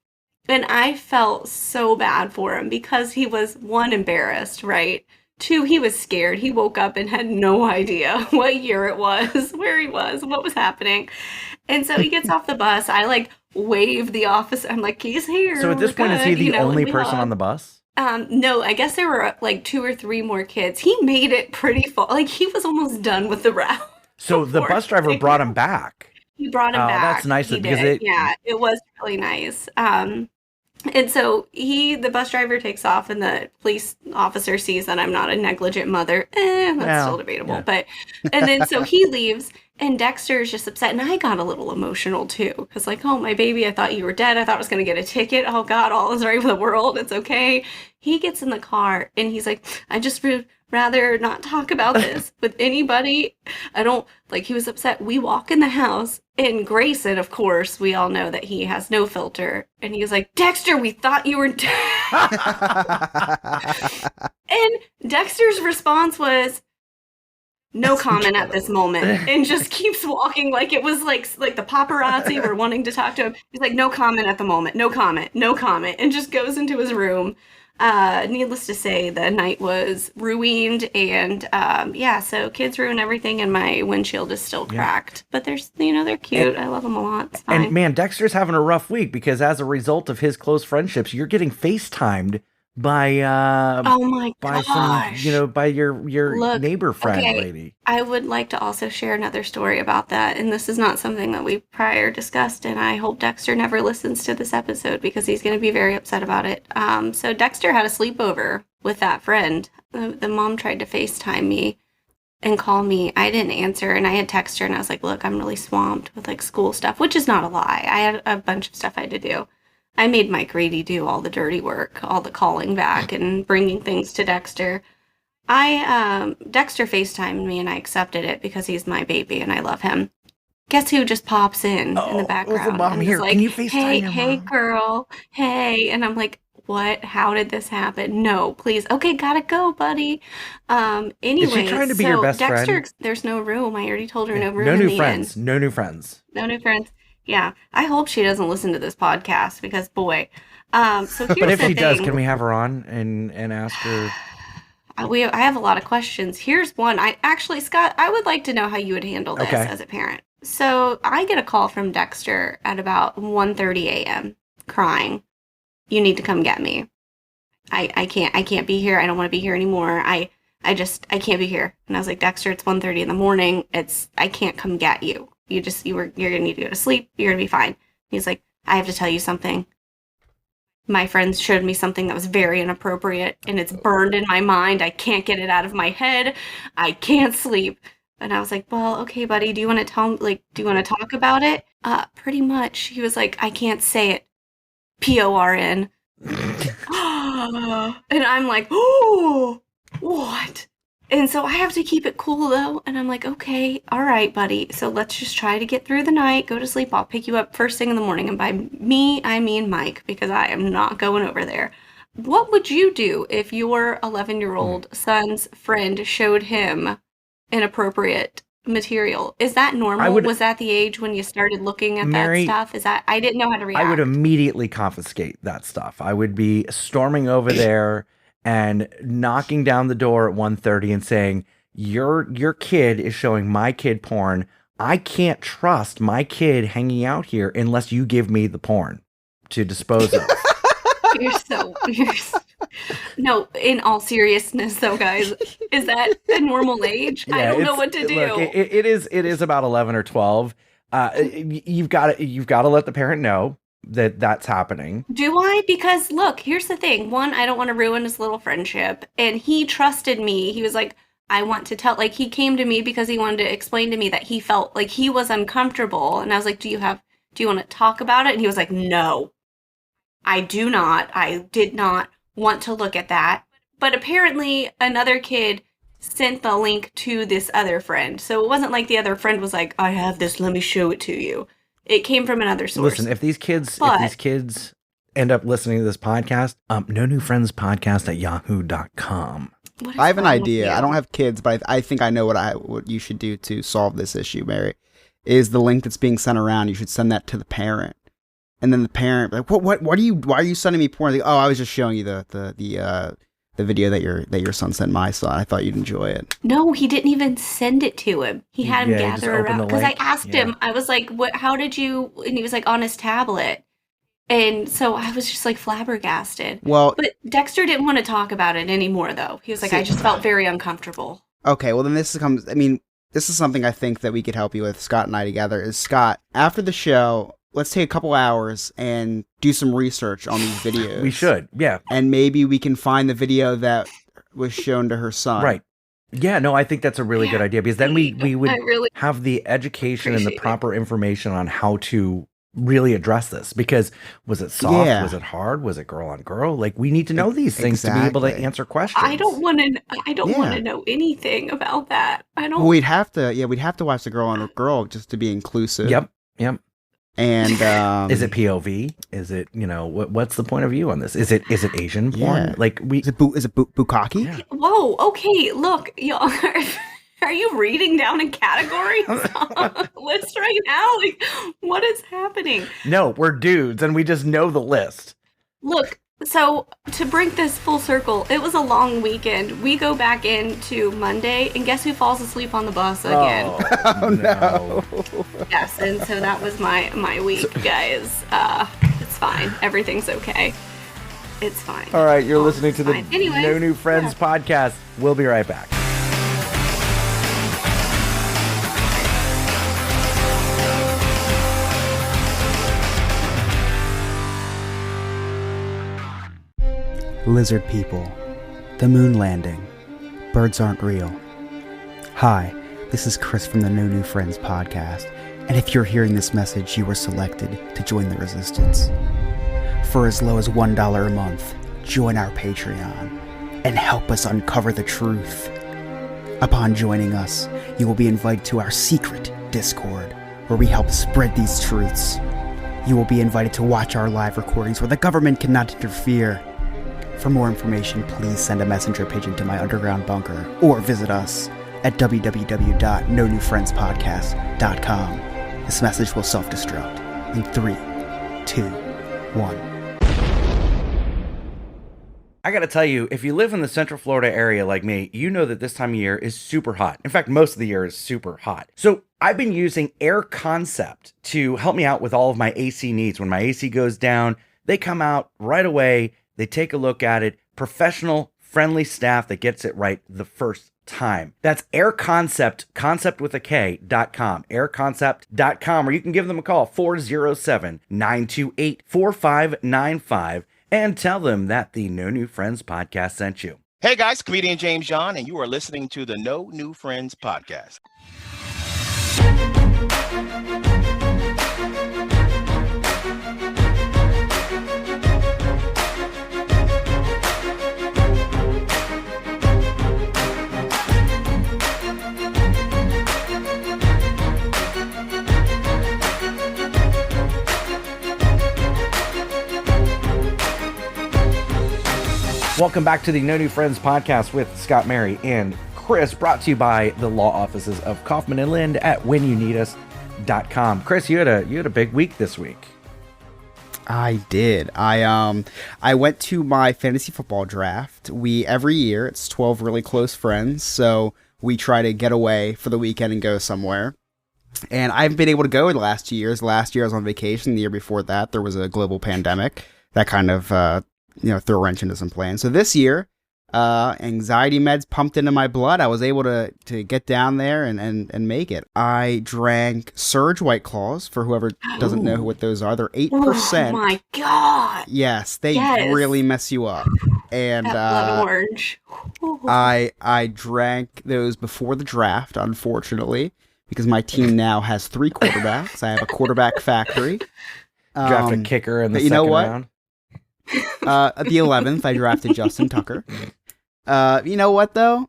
Speaker 2: And I felt so bad for him because he was, one, embarrassed, right? Two, he was scared. He woke up and had no idea what year it was, where he was, what was happening. And so he gets off the bus. I like wave the officer. I'm like, he's here.
Speaker 1: So at this point, is he the only person on the bus?
Speaker 2: No, I guess there were like 2 or 3 more kids. He made it pretty far. Like he was almost done with the route.
Speaker 1: So the bus driver brought him back.
Speaker 2: He brought him back.
Speaker 1: That's nice because
Speaker 2: it was really nice. And so the bus driver takes off, and the police officer sees that I'm not a negligent mother. That's still debatable. Yeah. But and then so he leaves, and Dexter's just upset, and I got a little emotional too, because like, oh my baby, I thought you were dead. I thought I was gonna get a ticket. Oh God, all is right with the world. It's okay. He gets in the car, and he's like, I just rather not talk about this with anybody. I don't like. He was upset. We walk in the house, and Grayson, of course, we all know that he has no filter, and he was like, Dexter, we thought you were dead. And Dexter's response was, no comment at this moment, and just keeps walking like it was like the paparazzi were wanting to talk to him. He's like, no comment at the moment, no comment, and just goes into his room. Needless to say, the night was ruined, and so kids ruin everything, and my windshield is still cracked. But they're cute. I love them a lot. It's fine.
Speaker 1: And man, Dexter's having a rough week because as a result of his close friendships, you're getting FaceTimed by
Speaker 2: oh my
Speaker 1: by
Speaker 2: gosh.
Speaker 1: some by your neighbor friend lady.
Speaker 2: I would like to also share another story about that, and this is not something that we prior discussed, and I hope Dexter never listens to this episode because he's going to be very upset about it. So Dexter had a sleepover with that friend. The mom tried to FaceTime me and call me. I didn't answer, and I had texted her, and I was like, look, I'm really swamped with like school stuff, which is not a lie. I had a bunch of stuff I had to do. I made Mike Grady do all the dirty work, all the calling back and bringing things to Dexter. Dexter FaceTimed me, and I accepted it because he's my baby and I love him. Guess who just pops in the background?
Speaker 1: Mom
Speaker 2: and
Speaker 1: here.
Speaker 2: Like,
Speaker 1: can you FaceTime
Speaker 2: hey, girl, hey. And I'm like, what? How did this happen? No, please. Okay, gotta go, buddy. Anyway,
Speaker 1: is she trying to be your best
Speaker 2: Dexter,
Speaker 1: friend?
Speaker 2: There's no room. I already told her no room.
Speaker 1: No
Speaker 2: in
Speaker 1: new
Speaker 2: the
Speaker 1: friends.
Speaker 2: End.
Speaker 1: No new friends.
Speaker 2: No new friends. Yeah, I hope she doesn't listen to this podcast because, boy. So here's
Speaker 1: but if
Speaker 2: the
Speaker 1: she
Speaker 2: thing.
Speaker 1: does, can we have her on and ask her?
Speaker 2: I have a lot of questions. Here's one. Scott, I would like to know how you would handle this as a parent. So I get a call from Dexter at about 1:30 a.m. crying, you need to come get me. I can't be here. I don't want to be here anymore. I can't be here. And I was like, Dexter, it's 1:30 in the morning. I can't come get you. You're going to need to go to sleep. You're going to be fine. He's like, I have to tell you something. My friends showed me something that was very inappropriate, and it's burned in my mind. I can't get it out of my head. I can't sleep. And I was like, well, okay, buddy, do you want to do you want to talk about it? Pretty much. He was like, I can't say it. PORN. And I'm like, oh, what? And so I have to keep it cool, though. And I'm like, okay, all right, buddy. So let's just try to get through the night, go to sleep. I'll pick you up first thing in the morning. And by me, I mean Mike, because I am not going over there. What would you do if your 11-year-old son's friend showed him inappropriate material? Is that normal? Was that the age when you started looking at that stuff? I didn't know how to react.
Speaker 1: I would immediately confiscate that stuff. I would be storming over there and knocking down the door at 1:30 and saying, your kid is showing my kid porn. I can't trust my kid hanging out here unless you give me the porn to dispose of.
Speaker 2: You're so No, in all seriousness though, guys, is that a normal age? Yeah, I don't know what to do.
Speaker 1: Look, it is about 11 or 12. You've got to let the parent know that that's happening.
Speaker 2: Do I? Because look, here's the thing. One, I don't want to ruin his little friendship. And he trusted me. He was like, I want to tell, like, he came to me because he wanted to explain to me that he felt like he was uncomfortable. And I was like, do you want to talk about it? And he was like, no, I do not. I did not want to look at that. But apparently another kid sent the link to this other friend. So it wasn't like the other friend was like, I have this, let me show it to you. It came from another source.
Speaker 1: Listen, if these kids end up listening to this podcast, no new friends podcast at yahoo.com.
Speaker 2: What is
Speaker 3: I have an
Speaker 2: wrong with
Speaker 3: idea.
Speaker 2: you?
Speaker 3: I don't have kids, but I think I know what you should do to solve this issue, Mary. Is the link that's being sent around? You should send that to the parent, and then the parent like, why are you sending me porn? Like, oh, I was just showing you the video that your son sent my son. I thought you'd enjoy it.
Speaker 2: No, he didn't even send it to him. He had him
Speaker 1: Yeah, he just
Speaker 2: gather
Speaker 1: opened
Speaker 2: around
Speaker 1: the
Speaker 2: because I
Speaker 1: link.
Speaker 2: asked
Speaker 1: Yeah.
Speaker 2: him. I was like, "What? How did you?" And he was like, "On his tablet." And so I was just like flabbergasted.
Speaker 3: Well,
Speaker 2: But Dexter didn't want to talk about it anymore, though. He was like, "I just felt very uncomfortable."
Speaker 3: okay. Well, then this comes. I mean, this is something I think that we could help you with, Scott and I together. Is Scott, after the show, let's take a couple hours and do some research on these videos.
Speaker 1: We should, yeah.
Speaker 3: And maybe we can find the video that was shown to her son.
Speaker 1: Right. Yeah, no, I think that's a really good idea because then we would
Speaker 2: I really
Speaker 1: have the education and the
Speaker 2: appreciate it.
Speaker 1: proper information on how to really address this. Because was it soft?
Speaker 3: Yeah.
Speaker 1: Was it hard? Was it girl on girl? Like we need to know these things to be able to
Speaker 3: Exactly.
Speaker 1: answer questions.
Speaker 2: I don't want to. I don't want
Speaker 3: Yeah.
Speaker 2: to know anything about that. I don't.
Speaker 3: Well, we'd have to watch the girl on girl just to be inclusive.
Speaker 1: Yep.
Speaker 3: And
Speaker 1: Is it POV? Is it what's the point of view on this? Is it Asian porn?
Speaker 3: Yeah.
Speaker 1: Like
Speaker 3: is it bukkake?
Speaker 1: Yeah.
Speaker 2: Whoa. Okay. Look, y'all. Are you reading down in categories on the list right now? Like, what is happening?
Speaker 1: No, we're dudes and we just know the list.
Speaker 2: Look, so to bring this full circle, it was a long weekend. We go back into Monday, and guess who falls asleep on the bus again?
Speaker 1: Oh, no.
Speaker 2: Yes, and so that was my week, guys. It's fine. Everything's okay. It's fine.
Speaker 1: All right, you're listening to the
Speaker 2: fine. Anyways,
Speaker 1: No New Friends podcast. We'll be right back.
Speaker 3: Lizard people, the moon landing, birds aren't real. Hi, this is Chris from the No New Friends podcast, and if you're hearing this message, you were selected to join the resistance. For as low as $1 a month, join our Patreon and help us uncover the truth. Upon joining us, you will be invited to our secret Discord, where we help spread these truths. You will be invited to watch our live recordings where the government cannot interfere. For more information, please send a messenger pigeon to my underground bunker or visit us at www.nonewfriendspodcast.com. This message will self-destruct in 3, 2, 1.
Speaker 1: I gotta tell you, if you live in the Central Florida area like me, you know that this time of year is super hot. In fact, most of the year is super hot. So I've been using Air Concept to help me out with all of my AC needs. When my AC goes down, they come out right away. They take a look at it. Professional, friendly staff that gets it right the first time. That's Air Concept, concept with a K.com, airconcept.com, or you can give them a call, 407-928-4595, and tell them that the No New Friends podcast sent you.
Speaker 9: Hey guys, comedian James John, and you are listening to the No New Friends podcast.
Speaker 1: Welcome back to the No New Friends podcast with Scott, Mary, and Chris, brought to you by the law offices of Kaufman and Lind at whenyouneedus.com. Chris, you had a big week this week.
Speaker 3: I did. I went to my fantasy football draft. Every year it's 12 really close friends, so we try to get away for the weekend and go somewhere. And I haven't been able to go in the last 2 years. Last year I was on vacation. The year before that there was a global pandemic that kind of threw a wrench into some plans. So this year, anxiety meds pumped into my blood. I was able to get down there and make it. I drank Surge White Claws, for whoever doesn't know what those are. They're 8%.
Speaker 2: Oh my god!
Speaker 3: Yes, they
Speaker 2: Yes.
Speaker 3: really mess you up. And
Speaker 2: That blood orange.
Speaker 3: I drank those before the draft, unfortunately, because my team now has 3 quarterbacks. I have a quarterback factory.
Speaker 1: Draft a kicker in the
Speaker 3: but you know
Speaker 1: second
Speaker 3: what?
Speaker 1: round.
Speaker 3: At the 11th, I drafted Justin Tucker. You know what, though?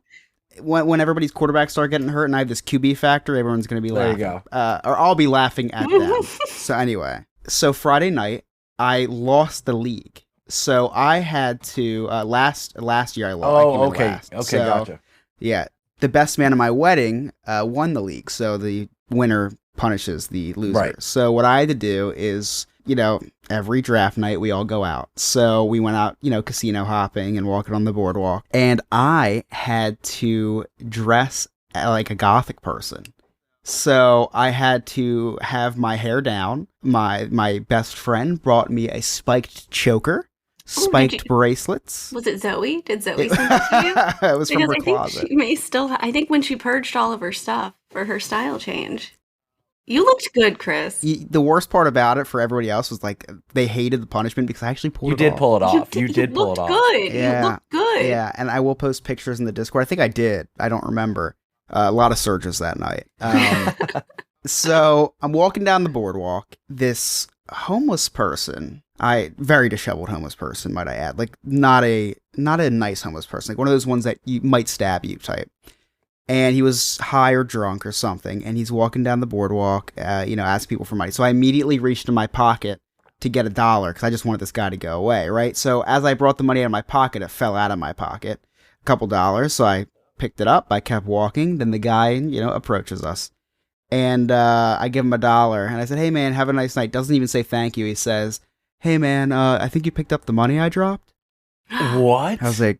Speaker 3: When everybody's quarterbacks start getting hurt and I have this QB factor, everyone's going to be laughing.
Speaker 1: There you
Speaker 3: Or I'll be laughing at them. So anyway, Friday night, I lost the league. So I had to last year I lost.
Speaker 1: Oh, okay. Okay, gotcha.
Speaker 3: Yeah, the best man at my wedding won the league, so the winner punishes the loser.
Speaker 1: Right.
Speaker 3: So what I had to do is, every draft night we all go out. So we went out, casino hopping and walking on the boardwalk, and I had to dress like a gothic person. So I had to have my hair down. My best friend brought me a spiked choker. Spiked bracelets.
Speaker 2: Was it Zoe? Did Zoe send it to you?
Speaker 3: It was from her closet.
Speaker 2: Think she may still. I think when she purged all of her stuff for her style change, you looked good, Chris.
Speaker 3: The worst part about it for everybody else was like they hated the punishment because I actually pulled it off.
Speaker 1: You did pull it off. You did pull it off.
Speaker 2: Good.
Speaker 3: Yeah.
Speaker 2: You looked good.
Speaker 3: Yeah, and I will post pictures in the Discord. I think I did. I don't remember. A lot of surges that night. So I'm walking down the boardwalk. This homeless person. Very disheveled homeless person, might I add. Like, not a nice homeless person. Like, one of those ones that you might stab you type. And he was high or drunk or something, and he's walking down the boardwalk, asking people for money. So I immediately reached in my pocket to get $1, because I just wanted this guy to go away, right? So as I brought the money out of my pocket, it fell out of my pocket. A couple dollars, so I picked it up, I kept walking, then the guy, approaches us. And I give him $1, and I said, "Hey man, have a nice night." Doesn't even say thank you. He says, "Hey man, I think you picked up the money I dropped."
Speaker 1: What?
Speaker 3: I was like,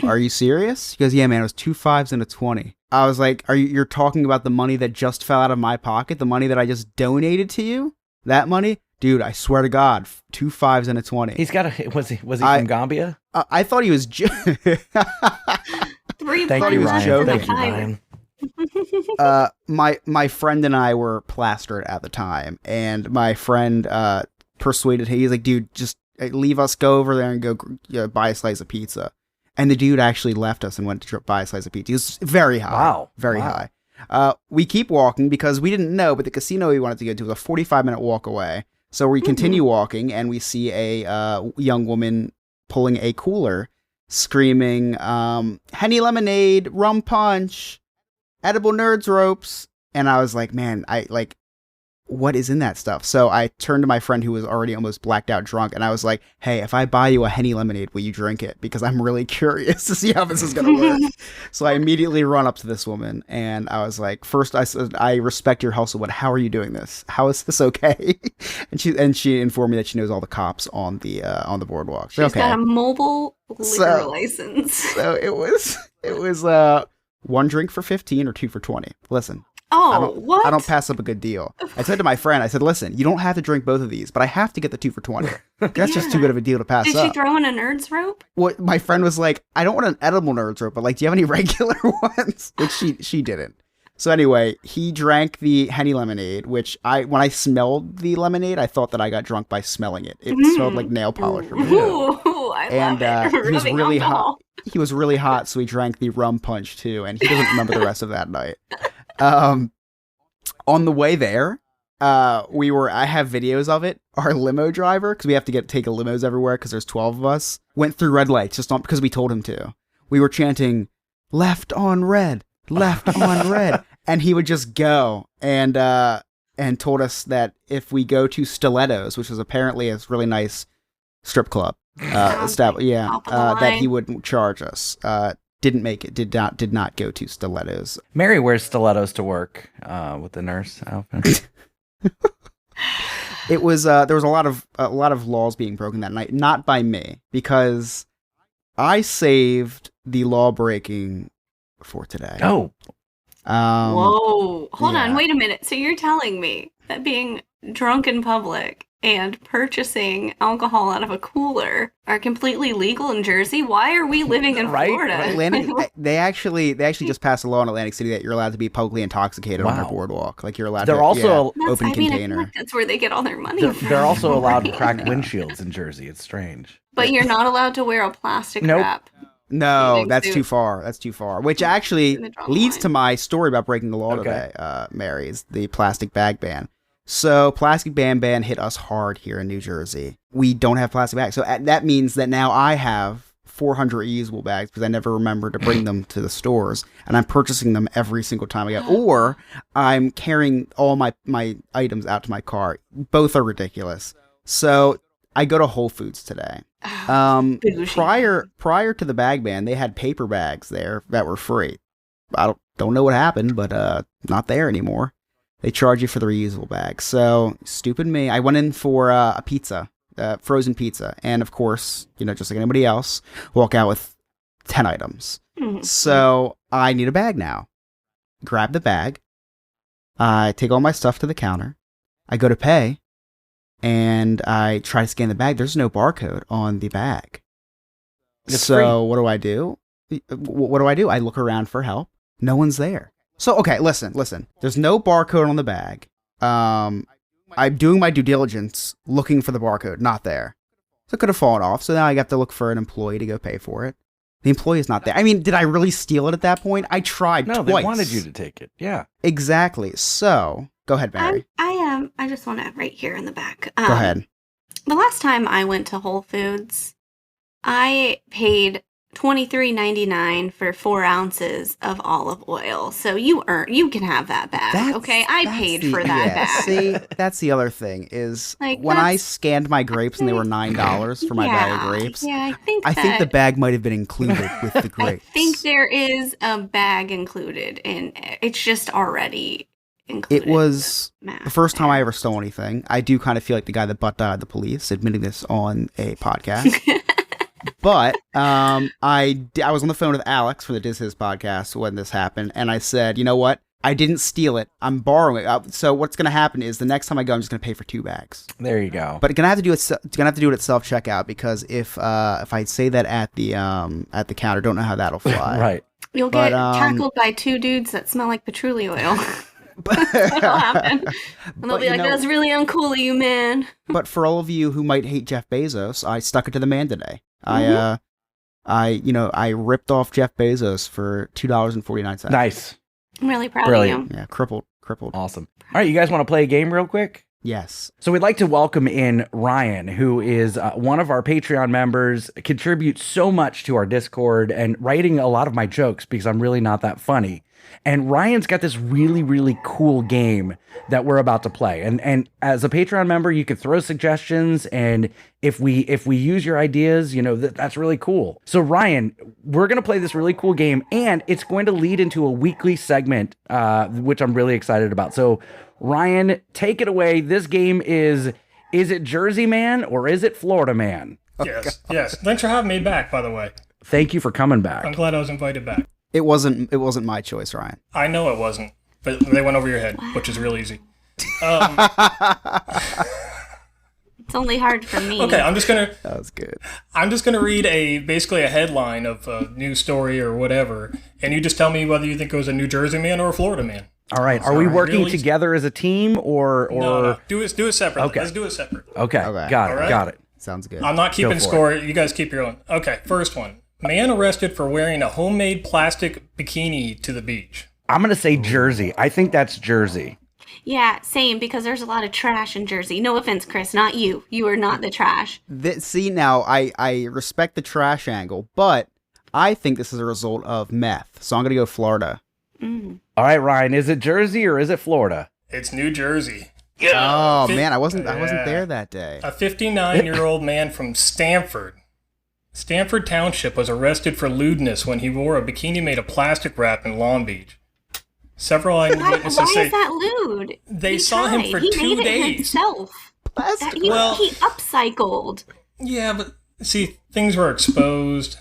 Speaker 3: "Are you serious?" He goes, "Yeah, man, it was 2 5s and a 20." I was like, you're talking about the money that just fell out of my pocket? The money that I just donated to you? That money? Dude, I swear to God, 2 5s and a 20.
Speaker 1: He's got was he from Gambia?
Speaker 3: I thought he was
Speaker 1: Thank you, Ryan. Thank you, Ryan.
Speaker 3: My friend and I were plastered at the time, and my friend persuaded him. He's like, "Dude, just leave us, go over there and go buy a slice of pizza." And the dude actually left us and went to buy a slice of pizza. He was very high.
Speaker 1: Wow.
Speaker 3: Very high. We keep walking because we didn't know, but the casino we wanted to go to was a 45-minute walk away. So we continue walking, and we see a young woman pulling a cooler, screaming, "Henny lemonade, rum punch, edible nerds ropes." And I was like, man, what is in that stuff? So I turned to my friend who was already almost blacked out drunk, and I was like, "Hey, if I buy you a Henny lemonade, will you drink it? Because I'm really curious to see how this is going to work." So I immediately run up to this woman, and I was like, first I said, "I respect your hustle, but how are you doing this? How is this okay?" And she informed me that she knows all the cops on the boardwalk.
Speaker 2: She's got a mobile liquor license.
Speaker 3: So it was 1 drink for 15 or 2 for 20. Listen.
Speaker 2: What?
Speaker 3: I don't pass up a good deal. I said to my friend, I said, "Listen, you don't have to drink both of these, but I have to get the 2 for 20. That's just too good of a deal to pass up."
Speaker 2: Did she throw in a Nerds rope?
Speaker 3: What my friend was like, "I don't want an edible Nerds rope, but do you have any regular ones?" Which she didn't. So anyway, he drank the Henny lemonade, which when I smelled the lemonade, I thought that I got drunk by smelling it. It smelled like nail polish.
Speaker 2: I love it.
Speaker 3: He was really hot. He was really hot, so he drank the rum punch too, and he doesn't remember the rest of that night. On the way there, I have videos of it. Our limo driver, because we have to take limos everywhere because there's 12 of us, went through red lights because we told him to. We were chanting, "Left on red, left on red," and he would just go and told us that if we go to Stilettos, which is apparently a really nice strip club, that he wouldn't charge us. Didn't make it. Did not go to Stilettos.
Speaker 1: Mary wears stilettos to work with the nurse outfit.
Speaker 3: It was there was a lot of laws being broken that night, not by me, because I saved the law breaking for today.
Speaker 1: Oh.
Speaker 2: Whoa. Hold on, wait a minute. So you're telling me that being drunk in public and purchasing alcohol out of a cooler are completely legal in Jersey? Why are we living in Florida?
Speaker 3: They actually just passed a law in Atlantic City that you're allowed to be publicly intoxicated on their boardwalk. Like, you're allowed
Speaker 1: They're
Speaker 3: to
Speaker 1: also
Speaker 3: open container.
Speaker 2: I feel like that's where they get all their money from.
Speaker 1: They're also allowed to crack windshields in Jersey. It's strange.
Speaker 2: But you're not allowed to wear a plastic wrap.
Speaker 3: No, that's too far. That's too far. Which actually leads to my story about breaking the law today, Mary, is the plastic bag ban. So plastic bag ban hit us hard here in New Jersey. We don't have plastic bags. So that means that now I have 400 reusable bags because I never remember to bring them to the stores. And I'm purchasing them every single time I go. Or I'm carrying all my items out to my car. Both are ridiculous. So I go to Whole Foods today. Prior to the bag ban, they had paper bags there that were free. I don't know what happened, but not there anymore. They charge you for the reusable bag. So stupid me. I went in for a pizza, frozen pizza, and of course, just like anybody else, walk out with 10 items. Mm-hmm. So I need a bag now. Grab the bag. I take all my stuff to the counter. I go to pay, and I try to scan the bag. There's no barcode on the bag. It's so free. What do I do? I look around for help. No one's there. So, okay, listen. There's no barcode on the bag. I'm doing my due diligence looking for the barcode. Not there. So it could have fallen off. So now I have to look for an employee to go pay for it. The employee is not there. I mean, did I really steal it at that point? I tried twice.
Speaker 1: No, they wanted you to take it. Yeah.
Speaker 3: Exactly. So, go ahead, Barry.
Speaker 2: I just want to right here in the back.
Speaker 3: Go ahead.
Speaker 2: The last time I went to Whole Foods, I paid $23.99 for 4 ounces of olive oil. So you can have that bag. Okay, I paid for that bag.
Speaker 3: See, that's the other thing is when I scanned my grapes and they were $9 for my bag of grapes.
Speaker 2: Yeah,
Speaker 3: I think the bag might have been included with the grapes.
Speaker 2: I think there is a bag included, and it's just already included.
Speaker 3: It was the first time I ever stole anything. I do kind of feel like the guy that butt dialed the police, admitting this on a podcast. But I was on the phone with Alex from the Diz His podcast when this happened, and I said, you know what? I didn't steal it. I'm borrowing it. So what's going to happen is the next time I go, I'm just going to pay for 2 bags.
Speaker 1: There you go.
Speaker 3: But gonna have to do it at self checkout because if I say that at the counter, don't know how that'll fly.
Speaker 1: Right.
Speaker 2: You'll get tackled by 2 dudes that smell like patchouli oil. That'll happen. And they'll be like, "That's really uncool of you, man."
Speaker 3: But for all of you who might hate Jeff Bezos, I stuck it to the man today.
Speaker 2: Mm-hmm.
Speaker 3: I ripped off Jeff Bezos for $2.49.
Speaker 1: Nice.
Speaker 2: I'm really proud of you.
Speaker 3: Yeah, crippled.
Speaker 1: Awesome. All right, you guys want to play a game real quick?
Speaker 3: Yes.
Speaker 1: So we'd like to welcome in Ryan, who is one of our Patreon members, contributes so much to our Discord and writing a lot of my jokes because I'm really not that funny. And Ryan's got this really, really cool game that we're about to play. And as a Patreon member, you could throw suggestions. And if we use your ideas, that's really cool. So Ryan, we're going to play this really cool game, and it's going to lead into a weekly segment, which I'm really excited about. So Ryan, take it away. This game is it Jersey Man or is it Florida Man?
Speaker 10: Yes. Thanks for having me back, by the way.
Speaker 1: Thank you for coming back.
Speaker 10: I'm glad I was invited back.
Speaker 3: It wasn't my choice, Ryan.
Speaker 10: I know it wasn't, but they went over your head, which is real easy.
Speaker 2: It's only hard for me.
Speaker 10: Okay,
Speaker 3: That was good.
Speaker 10: I'm just gonna read basically a headline of a news story or whatever, and you just tell me whether you think it was a New Jersey man or a Florida man.
Speaker 1: All right. Are we working together as a team or?
Speaker 10: No. Do it separate.
Speaker 1: Okay.
Speaker 10: Let's do it separate.
Speaker 1: Okay. Got it.
Speaker 3: Sounds good.
Speaker 10: I'm not keeping score. You guys keep your own. Okay. First one. Man arrested for wearing a homemade plastic bikini to the beach.
Speaker 1: I'm going to say Jersey. I think that's Jersey.
Speaker 2: Yeah, same, because there's a lot of trash in Jersey. No offense, Chris, not you. You are not the trash.
Speaker 3: See, now, I respect the trash angle, but I think this is a result of meth, so I'm going to go Florida.
Speaker 2: Mm.
Speaker 1: All right, Ryan, is it Jersey or is it Florida?
Speaker 10: It's New Jersey.
Speaker 3: Oh, man, I wasn't there that day.
Speaker 10: A 59-year-old man from Stamford Township was arrested for lewdness when he wore a bikini made of plastic wrap in Long Beach. Several eyewitnesses say...
Speaker 2: Why is that lewd?
Speaker 10: They saw him for 2 days.
Speaker 2: He made it himself. He upcycled.
Speaker 10: Yeah, but see, things were exposed.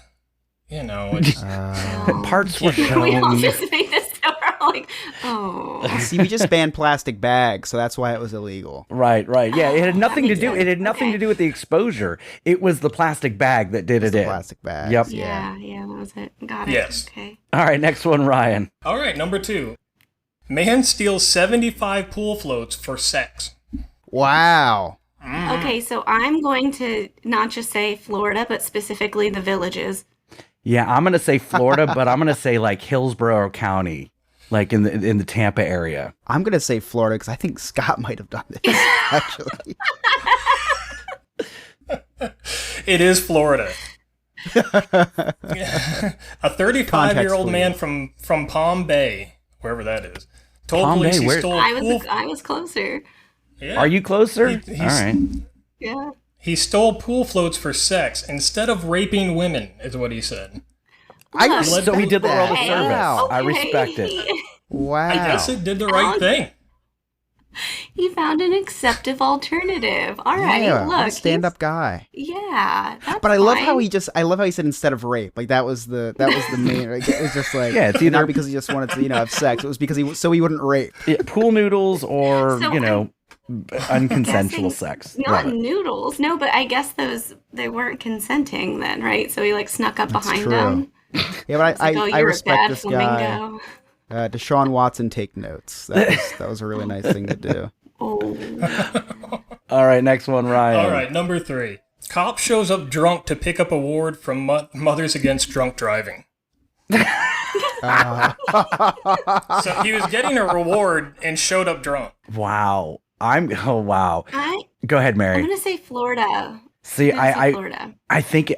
Speaker 1: Parts were shown.
Speaker 2: We all just made this so we're like, oh.
Speaker 3: See, we just banned plastic bags, so that's why it was illegal.
Speaker 1: Right. Yeah, it had nothing to do. It had nothing to do with the exposure. It was the plastic bag that did it.
Speaker 3: The plastic bag.
Speaker 1: Yep.
Speaker 2: Yeah, that was it. Got it.
Speaker 10: Yes.
Speaker 2: Okay.
Speaker 1: All right, next one, Ryan.
Speaker 10: All right, number 2. Man steals 75 pool floats for sex.
Speaker 3: Wow.
Speaker 2: Okay, so I'm going to not just say Florida, but specifically the Villages.
Speaker 1: Yeah, I'm gonna say Florida, but I'm gonna say like Hillsborough County, like in the Tampa area.
Speaker 3: I'm gonna say Florida because I think Scott might have done this actually.
Speaker 10: It is Florida. A 35-year-old man from Palm Bay, wherever that is, told police he stole.
Speaker 2: I was closer.
Speaker 10: Yeah.
Speaker 1: Are you closer? All right.
Speaker 2: Yeah.
Speaker 10: He stole pool floats for sex instead of raping women, is what he said.
Speaker 1: So he did the world a
Speaker 2: Okay.
Speaker 1: service.
Speaker 3: Wow.
Speaker 1: I respect it.
Speaker 3: Wow.
Speaker 10: I guess it did the right thing.
Speaker 2: He found an acceptable alternative. All right,
Speaker 3: Yeah,
Speaker 2: look,
Speaker 3: what a stand-up guy.
Speaker 2: Yeah, that's
Speaker 3: But I love
Speaker 2: fine.
Speaker 3: how he said instead of rape. Like that was the main. Like, it was just like
Speaker 1: Yeah, it's either-
Speaker 3: not because he just wanted to have sex. It was because he wouldn't rape.
Speaker 1: Pool noodles or
Speaker 2: So
Speaker 1: unconsensual
Speaker 2: guessing
Speaker 1: sex.
Speaker 2: Not
Speaker 1: Love it.
Speaker 2: noodles, no, but I guess they weren't consenting then, right? So he like snuck up behind
Speaker 3: true.
Speaker 2: them.
Speaker 3: Yeah, but
Speaker 2: It's like, oh,
Speaker 3: I
Speaker 2: you're a
Speaker 3: respect
Speaker 2: bad
Speaker 3: this guy.
Speaker 2: flamingo.
Speaker 3: Deshaun Watson, take notes. That was a really nice thing to do.
Speaker 2: Oh,
Speaker 1: All right, next one, Ryan.
Speaker 10: All right, number 3. Cop shows up drunk to pick up award from Mothers Against Drunk Driving. So he was getting a reward and showed up drunk.
Speaker 1: Wow. Wow. Go ahead,
Speaker 2: I'm
Speaker 1: Mary.
Speaker 2: gonna say Florida.
Speaker 1: See,
Speaker 2: Florida.
Speaker 1: I think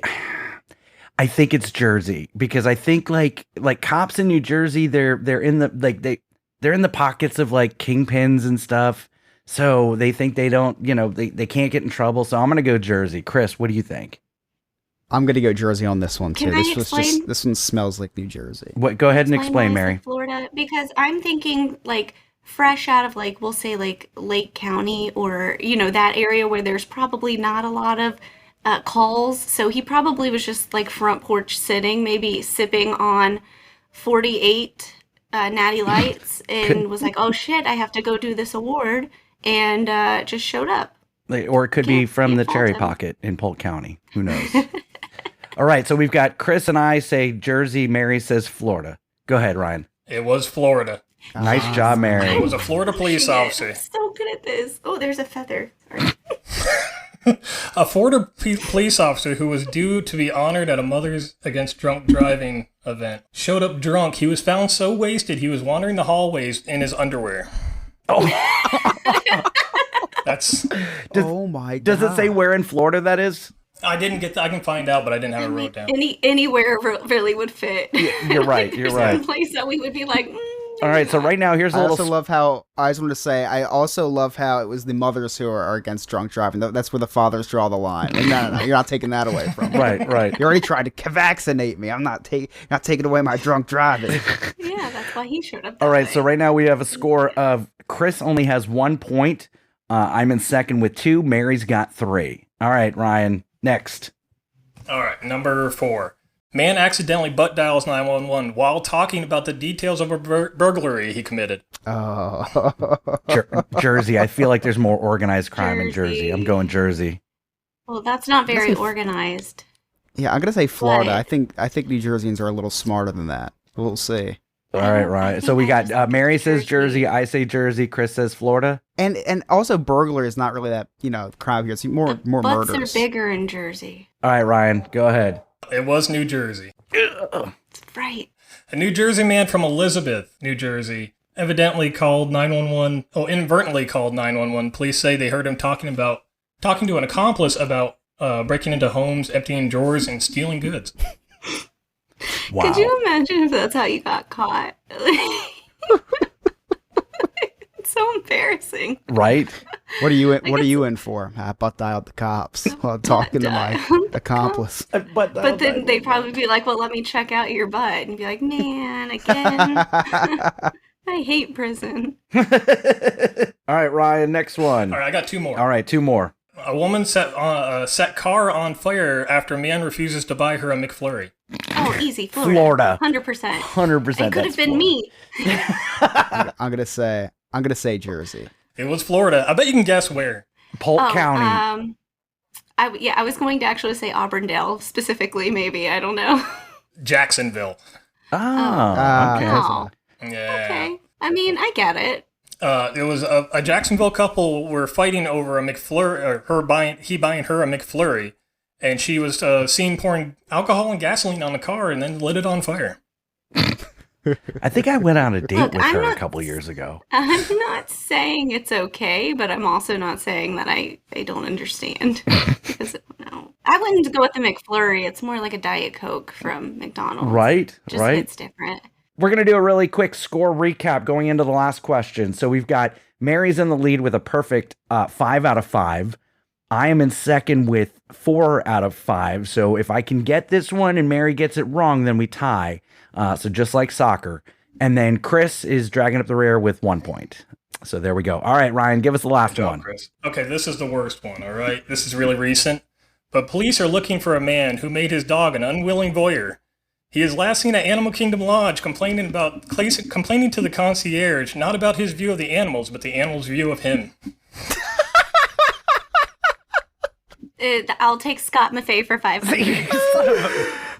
Speaker 1: it's Jersey because I think like cops in New Jersey, they're in the they're in the pockets of like kingpins and stuff. So they think they don't, they can't get in trouble. So I'm going to go Jersey. Chris, what do you think?
Speaker 3: I'm gonna go Jersey on this one too.
Speaker 2: Can I explain?
Speaker 3: This one smells like New Jersey.
Speaker 1: What? Go ahead and explain,
Speaker 2: why I
Speaker 1: Mary.
Speaker 2: said Florida, because I'm thinking like fresh out of like we'll say like Lake County or that area where there's probably not a lot of calls. So he probably was just like front porch sitting, maybe sipping on 48 Natty Lights, and was like, "Oh shit, I have to go do this award," and just showed up.
Speaker 1: Or it could be from the
Speaker 2: fault
Speaker 1: Cherry
Speaker 2: him.
Speaker 1: Pocket in Polk County. Who knows? All right, so we've got Chris and I say Jersey. Mary says Florida. Go ahead, Ryan.
Speaker 10: It was Florida.
Speaker 1: Nice job,
Speaker 10: It
Speaker 1: Mary.
Speaker 10: was a Florida police officer.
Speaker 2: I'm so good at this. Oh, there's a feather. Sorry.
Speaker 10: A Florida police officer who was due to be honored at a Mothers Against Drunk Driving event showed up drunk. He was found so wasted he was wandering the hallways in his underwear.
Speaker 1: Oh,
Speaker 3: Oh my god!
Speaker 1: does it say where in Florida that is?
Speaker 10: I didn't get. I can find out, but I didn't have it wrote down.
Speaker 2: Anywhere really would fit.
Speaker 1: You're right. You're
Speaker 2: There's
Speaker 1: right.
Speaker 2: no place that we would be like.
Speaker 1: All right, so right now here's a
Speaker 3: I
Speaker 1: little.
Speaker 3: also love how I just wanted to say I also love how it was the mothers who are against drunk driving. That's where the fathers draw the line. Like, no, you're not taking that away from me.
Speaker 1: Right.
Speaker 3: You already tried to vaccinate me. I'm not taking away my drunk driving.
Speaker 2: Yeah, that's why he showed up.
Speaker 1: All right, so right now we have a score of Chris only has 1 point. I'm in second with 2. Mary's got 3. All right, Ryan, next.
Speaker 10: All right, number 4. Man accidentally butt dials 911 while talking about the details of a burglary he committed.
Speaker 3: Oh,
Speaker 1: Jersey. I feel like there's more organized crime in Jersey.
Speaker 2: Jersey.
Speaker 1: I'm going Jersey.
Speaker 2: Well, that's not very organized.
Speaker 3: yeah. I'm gonna say Florida.
Speaker 2: What?
Speaker 3: I think New Jerseyans are a little smarter than that. We'll see.
Speaker 1: All right, Ryan. So we got Mary says Jersey. I say Jersey. Chris says Florida.
Speaker 3: And also burglary is not really that crime here. It's more
Speaker 2: Butts
Speaker 3: murders.
Speaker 2: are bigger in Jersey.
Speaker 1: All right, Ryan, go ahead.
Speaker 10: It was New Jersey.
Speaker 2: That's right.
Speaker 10: A New Jersey man from Elizabeth, New Jersey, inadvertently called 911. Police say they heard him talking to an accomplice about breaking into homes, emptying drawers, and stealing goods.
Speaker 1: Wow.
Speaker 2: Could you imagine if that's how you got caught? It's so embarrassing.
Speaker 1: Right?
Speaker 3: What are you in for? I butt dialed the cops while talking to my accomplice.
Speaker 2: But then they'd probably be like, "Well, let me check out your butt," and be like, "Man, again." I hate prison.
Speaker 1: All right, Ryan, next one.
Speaker 10: All right, I got 2 more.
Speaker 1: All right, 2 more.
Speaker 10: A woman set car on fire after a man refuses to buy her a McFlurry.
Speaker 2: Oh, easy, Florida. 100%.
Speaker 1: 100%.
Speaker 2: It could have been me.
Speaker 3: I'm gonna say Jersey.
Speaker 10: It was Florida. I bet you can guess where.
Speaker 1: Polk County.
Speaker 2: I was going to actually say Auburndale specifically. Maybe, I don't know.
Speaker 10: Jacksonville.
Speaker 1: Oh, okay.
Speaker 2: Oh,
Speaker 10: Yeah.
Speaker 2: okay. I mean, I get it.
Speaker 10: It was a Jacksonville couple were fighting over a McFlurry, or he buying her a McFlurry, and she was seen pouring alcohol and gasoline on the car and then lit it on fire.
Speaker 1: I think I went on a date
Speaker 2: Look,
Speaker 1: with
Speaker 2: I'm
Speaker 1: her a
Speaker 2: not-
Speaker 1: couple years ago.
Speaker 2: I'm not saying it's okay, but I'm also not saying that I don't understand. Because, no. I wouldn't go with the McFlurry. It's more like a Diet Coke from McDonald's.
Speaker 1: Right,
Speaker 2: Just
Speaker 1: right.
Speaker 2: It's different.
Speaker 1: We're going to do a really quick score recap going into the last question. So we've got Mary's in the lead with a perfect 5 out of 5. I am in second with 4 out of 5. So if I can get this one and Mary gets it wrong, then we tie. So just like soccer. And then Chris is dragging up the rear with 1 point. So there we go. All right, Ryan, give us the last one.
Speaker 10: Chris. Okay, this is the worst one, all right? This is really recent. But police are looking for a man who made his dog an unwilling voyeur. He is last seen at Animal Kingdom Lodge complaining to the concierge, not about his view of the animals, but the animals' view of him.
Speaker 2: I'll take Scott Maffei for 500. It's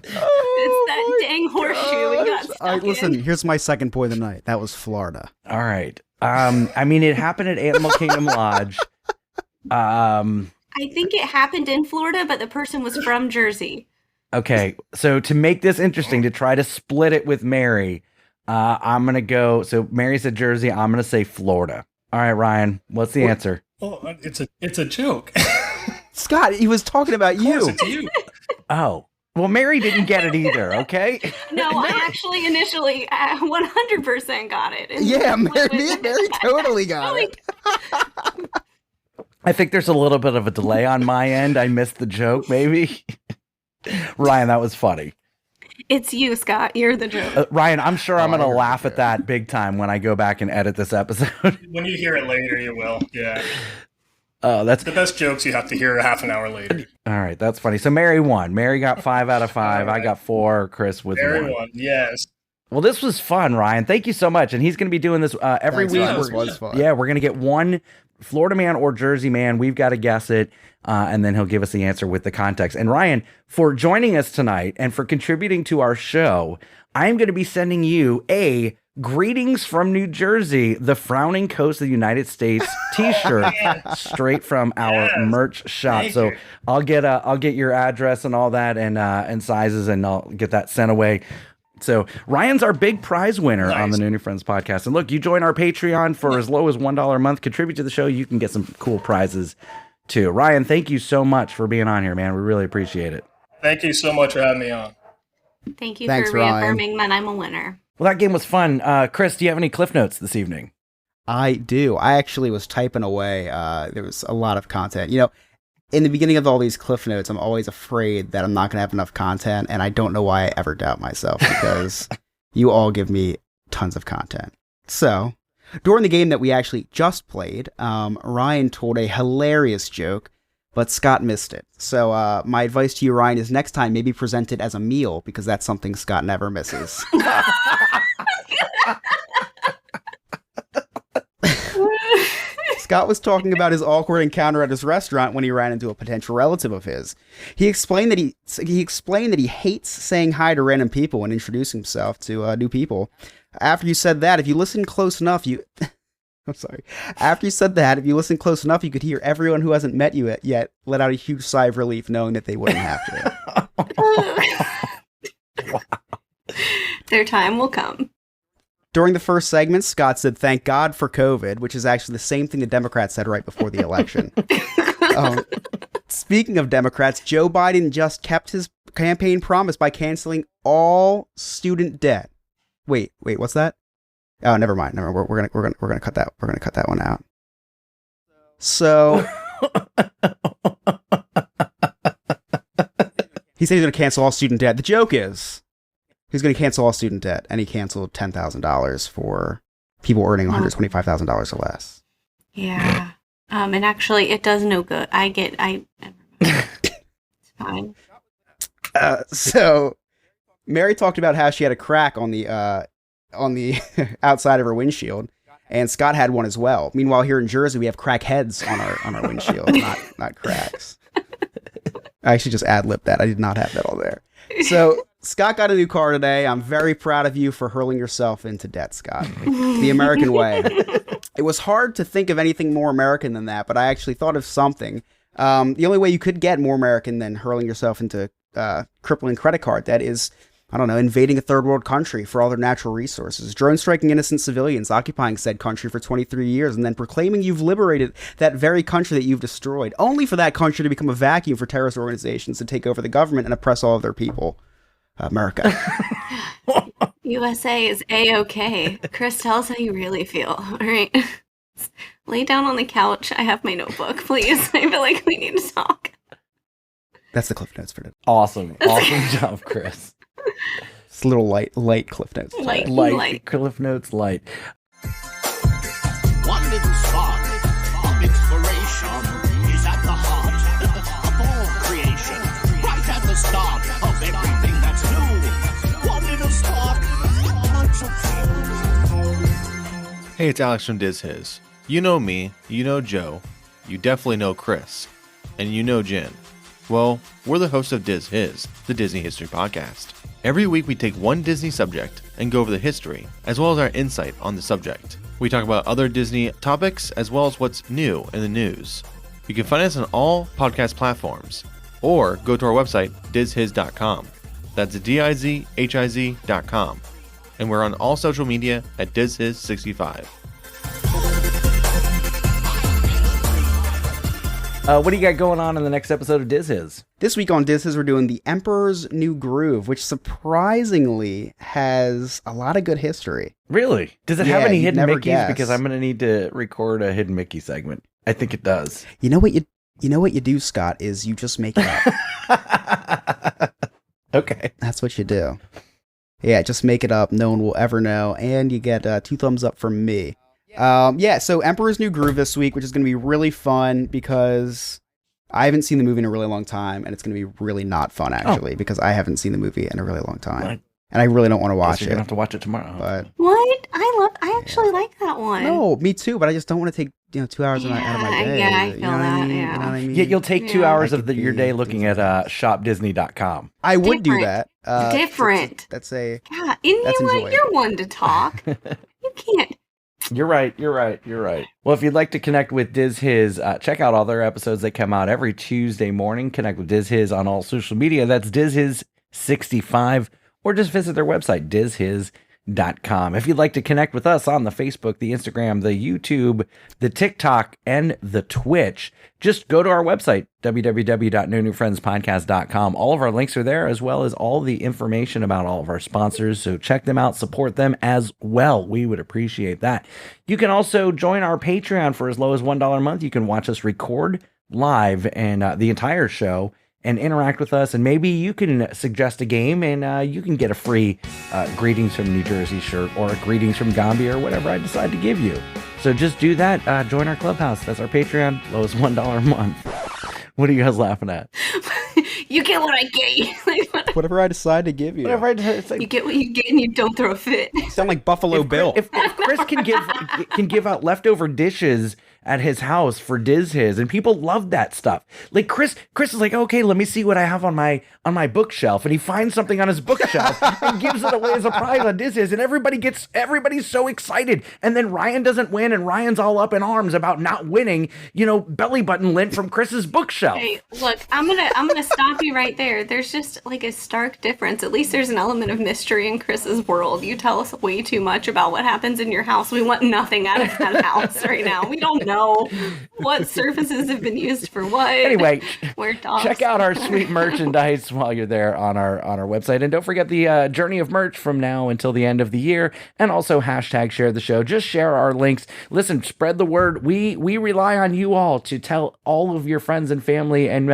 Speaker 2: that dang horseshoe we got stuck
Speaker 3: Listen,
Speaker 2: in.
Speaker 3: here's my second point of the night. That was Florida.
Speaker 1: All right. I mean, it happened at Animal Kingdom Lodge.
Speaker 2: I think it happened in Florida, but the person was from Jersey.
Speaker 1: Okay, so to make this interesting, to try to split it with Mary, I'm going to go. So Mary said Jersey. I'm going to say Florida. All right, Ryan, what's the answer?
Speaker 10: Oh, it's a joke.
Speaker 3: Scott, he was talking about you.
Speaker 10: It's you.
Speaker 1: Oh, well, Mary didn't get it either, okay?
Speaker 2: No, I actually initially 100% got it.
Speaker 3: Yeah, Mary totally got it.
Speaker 1: I think there's a little bit of a delay on my end. I missed the joke, maybe. Ryan, that was funny.
Speaker 2: It's you, Scott. You're the joke.
Speaker 1: Ryan, I'm sure I'm going to laugh at that big time when I go back and edit this episode.
Speaker 10: When you hear it later, you will. Yeah.
Speaker 1: Oh, that's
Speaker 10: the best jokes you have to hear a half an hour later.
Speaker 1: All right, that's funny. So Mary won. Mary got 5 out of 5. Right. I got 4. Chris with
Speaker 10: Mary
Speaker 1: 1.
Speaker 10: won. Yes.
Speaker 1: Well, this was fun, Ryan. Thank you so much. And he's going to be doing this every week.
Speaker 3: This was fun.
Speaker 1: Yeah, we're going to get one Florida man or Jersey man. We've got to guess it. And then he'll give us the answer with the context. And Ryan, for joining us tonight and for contributing to our show, I'm going to be sending you a Greetings from New Jersey, the Frowning Coast of the United States t-shirt straight from our merch shop.
Speaker 10: Thank
Speaker 1: so
Speaker 10: you.
Speaker 1: I'll get your address and all that and sizes, and I'll get that sent away. So Ryan's our big prize winner on the No New Friends podcast. And look, you join our Patreon for as low as $1 a month, contribute to the show. You can get some cool prizes too. Ryan, thank you so much for being on here, man. We really appreciate it.
Speaker 10: Thank you so much for having me on.
Speaker 2: Thank you
Speaker 3: Thanks,
Speaker 2: for reaffirming that I'm a winner.
Speaker 1: Well, that game was fun. Chris, do you have any Cliff Notes this evening?
Speaker 3: I do. I actually was typing away. There was a lot of content. You know, in the beginning of all these Cliff Notes, I'm always afraid that I'm not going to have enough content, and I don't know why I ever doubt myself, because you all give me tons of content. So, during the game that we actually just played, Ryan told a hilarious joke, but Scott missed it. So my advice to you, Ryan, is next time maybe present it as a meal, because that's something Scott never misses. Scott was talking about his awkward encounter at his restaurant when he ran into a potential relative of his. He explained that he hates saying hi to random people and introducing himself to new people. After you said that, if you listen close enough, After you said that, if you listen close enough, you could hear everyone who hasn't met you yet let out a huge sigh of relief, knowing that they wouldn't have to.
Speaker 2: Their time will come.
Speaker 3: During the first segment, Scott said, "Thank God for COVID," which is actually the same thing the Democrats said right before the election. Speaking of Democrats, Joe Biden just kept his campaign promise by canceling all student debt. Wait, what's that? Oh, never mind. We're gonna cut that. We're gonna cut that one out. So he said he's gonna cancel all student debt. The joke is he's gonna cancel all student debt, and he canceled $10,000 for people earning $125,000 or less.
Speaker 2: Yeah. And actually, it does no good. It's fine.
Speaker 3: So Mary talked about how she had a crack on the outside of her windshield, and Scott had one as well. Meanwhile, here in Jersey, we have crackheads on our windshield, not cracks. I actually just ad-libbed that. I did not have that all there. So Scott got a new car today. I'm very proud of you for hurling yourself into debt, Scott. The American way. It was hard to think of anything more American than that, but I actually thought of something. The only way you could get more American than hurling yourself into crippling credit card debt is, I don't know, invading a third world country for all their natural resources, drone striking innocent civilians, occupying said country for 23 years, and then proclaiming you've liberated that very country that you've destroyed, only for that country to become a vacuum for terrorist organizations to take over the government and oppress all of their people. America.
Speaker 2: USA is A-OK. Chris, tell us how you really feel. All right. lay down on the couch. I have my notebook, please. I feel like we need to talk.
Speaker 3: That's the Cliff Notes for today.
Speaker 1: Awesome job, Chris.
Speaker 3: It's a little light Cliff Notes.
Speaker 2: Light.
Speaker 1: Cliff Notes light.
Speaker 11: One little spark of inspiration is at the heart of all creation. Right at the start of everything that's new. One little spark, much of
Speaker 12: Hey, it's Alex from Diz His. You know me, you know Joe, you definitely know Chris, and you know Jen. Well, we're the hosts of Diz His, the Disney History Podcast. Every week we take one Disney subject and go over the history, as well as our insight on the subject. We talk about other Disney topics, as well as what's new in the news. You can find us on all podcast platforms, or go to our website, dizhiz.com. That's DIZHIZ.com. And we're on all social media at DizHiz65.
Speaker 1: What do you got going on in the next episode of Diz His?
Speaker 3: This week on Diz His, we're doing The Emperor's New Groove, which surprisingly has a lot of good history.
Speaker 1: Really? Does it have any hidden Mickeys?
Speaker 3: Guess.
Speaker 1: Because I'm going to need to record a hidden Mickey segment. I think it does.
Speaker 3: You know what you do, Scott, is you just make it up.
Speaker 1: Okay.
Speaker 3: That's what you do. Yeah, just make it up. No one will ever know. And you get 2 thumbs up from me. So Emperor's New Groove this week, which is going to be really fun because I haven't seen the movie in a really long time, and it's going to be really not fun, actually, because I haven't seen the movie in a really long time. And I really don't want to watch it.
Speaker 1: You're going to have to watch it tomorrow.
Speaker 3: But
Speaker 2: What? I actually like that one.
Speaker 3: no, me too, but I just don't want to take 2 hours out of my day.
Speaker 2: Yeah, I feel that,
Speaker 3: You
Speaker 2: yeah.
Speaker 3: know what I mean?
Speaker 1: Yeah, you'll take 2 hours
Speaker 3: I
Speaker 1: of
Speaker 3: could
Speaker 1: your
Speaker 3: be
Speaker 1: day looking at shopdisney.com.
Speaker 3: I would do that.
Speaker 2: Different.
Speaker 3: That's a...
Speaker 2: Yeah, and you
Speaker 3: That's
Speaker 2: know what?
Speaker 3: enjoyable.
Speaker 2: You're one to talk. You can't.
Speaker 1: You're right. Well, if you'd like to connect with Diz His, check out all their episodes. They come out every Tuesday morning. Connect with Diz His on all social media. That's DizHiz65, or just visit their website, dizhiz.com. If you'd like to connect with us on the Facebook, the Instagram, the YouTube, the TikTok, and the Twitch, just go to our website, www.nonewfriendspodcast.com. All of our links are there, as well as all the information about all of our sponsors. So check them out, support them as well. We would appreciate that. You can also join our Patreon for as low as $1 a month. You can watch us record live and the entire show and interact with us, and maybe you can suggest a game, and you can get a free Greetings from New Jersey shirt, or a Greetings from Gambia, or whatever I decide to give you. So just do that. Join our clubhouse. That's our Patreon. Lowest $1 a month. What are you guys laughing at?
Speaker 2: You get what I get you.
Speaker 3: Whatever I decide to give you.
Speaker 1: Whatever I decide, it's like,
Speaker 2: You get what you get and you don't throw a fit.
Speaker 3: You sound like Buffalo Bill.
Speaker 1: If Chris can give out leftover dishes at his house for Diz His, and people love that stuff. Like Chris is like, okay, let me see what I have on my bookshelf, and he finds something on his bookshelf and gives it away as a prize on Diz His, and everybody's so excited. And then Ryan doesn't win, and Ryan's all up in arms about not winning, belly button lint from Chris's bookshelf.
Speaker 2: Hey, look, I'm gonna stop you right there. There's just like a stark difference. At least there's an element of mystery in Chris's world. You tell us way too much about what happens in your house. We want nothing out of that house right now. We don't know what surfaces have been used for what.
Speaker 1: Anyway,
Speaker 2: where dogs.
Speaker 1: Check out our sweet merchandise while you're there on our website, and don't forget the journey of merch from now until the end of the year, and also #share the show. Just share our links. Listen, spread the word. We rely on you all to tell all of your friends and family and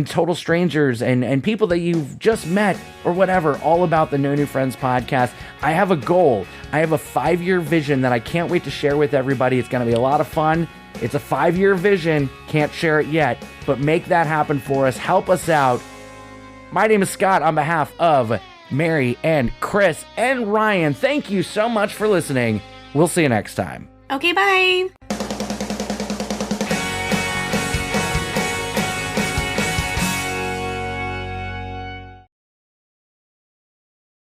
Speaker 1: total strangers and people that you've just met or whatever all about the No New Friends podcast. I have a goal. I have a 5-year vision that I can't wait to share with everybody. It's going to be a lot of fun. It's a 5-year vision. Can't share it yet, but make that happen for us. Help us out. My name is Scott on behalf of Mary and Chris and Ryan. Thank you so much for listening. We'll see you next time.
Speaker 2: Okay, bye.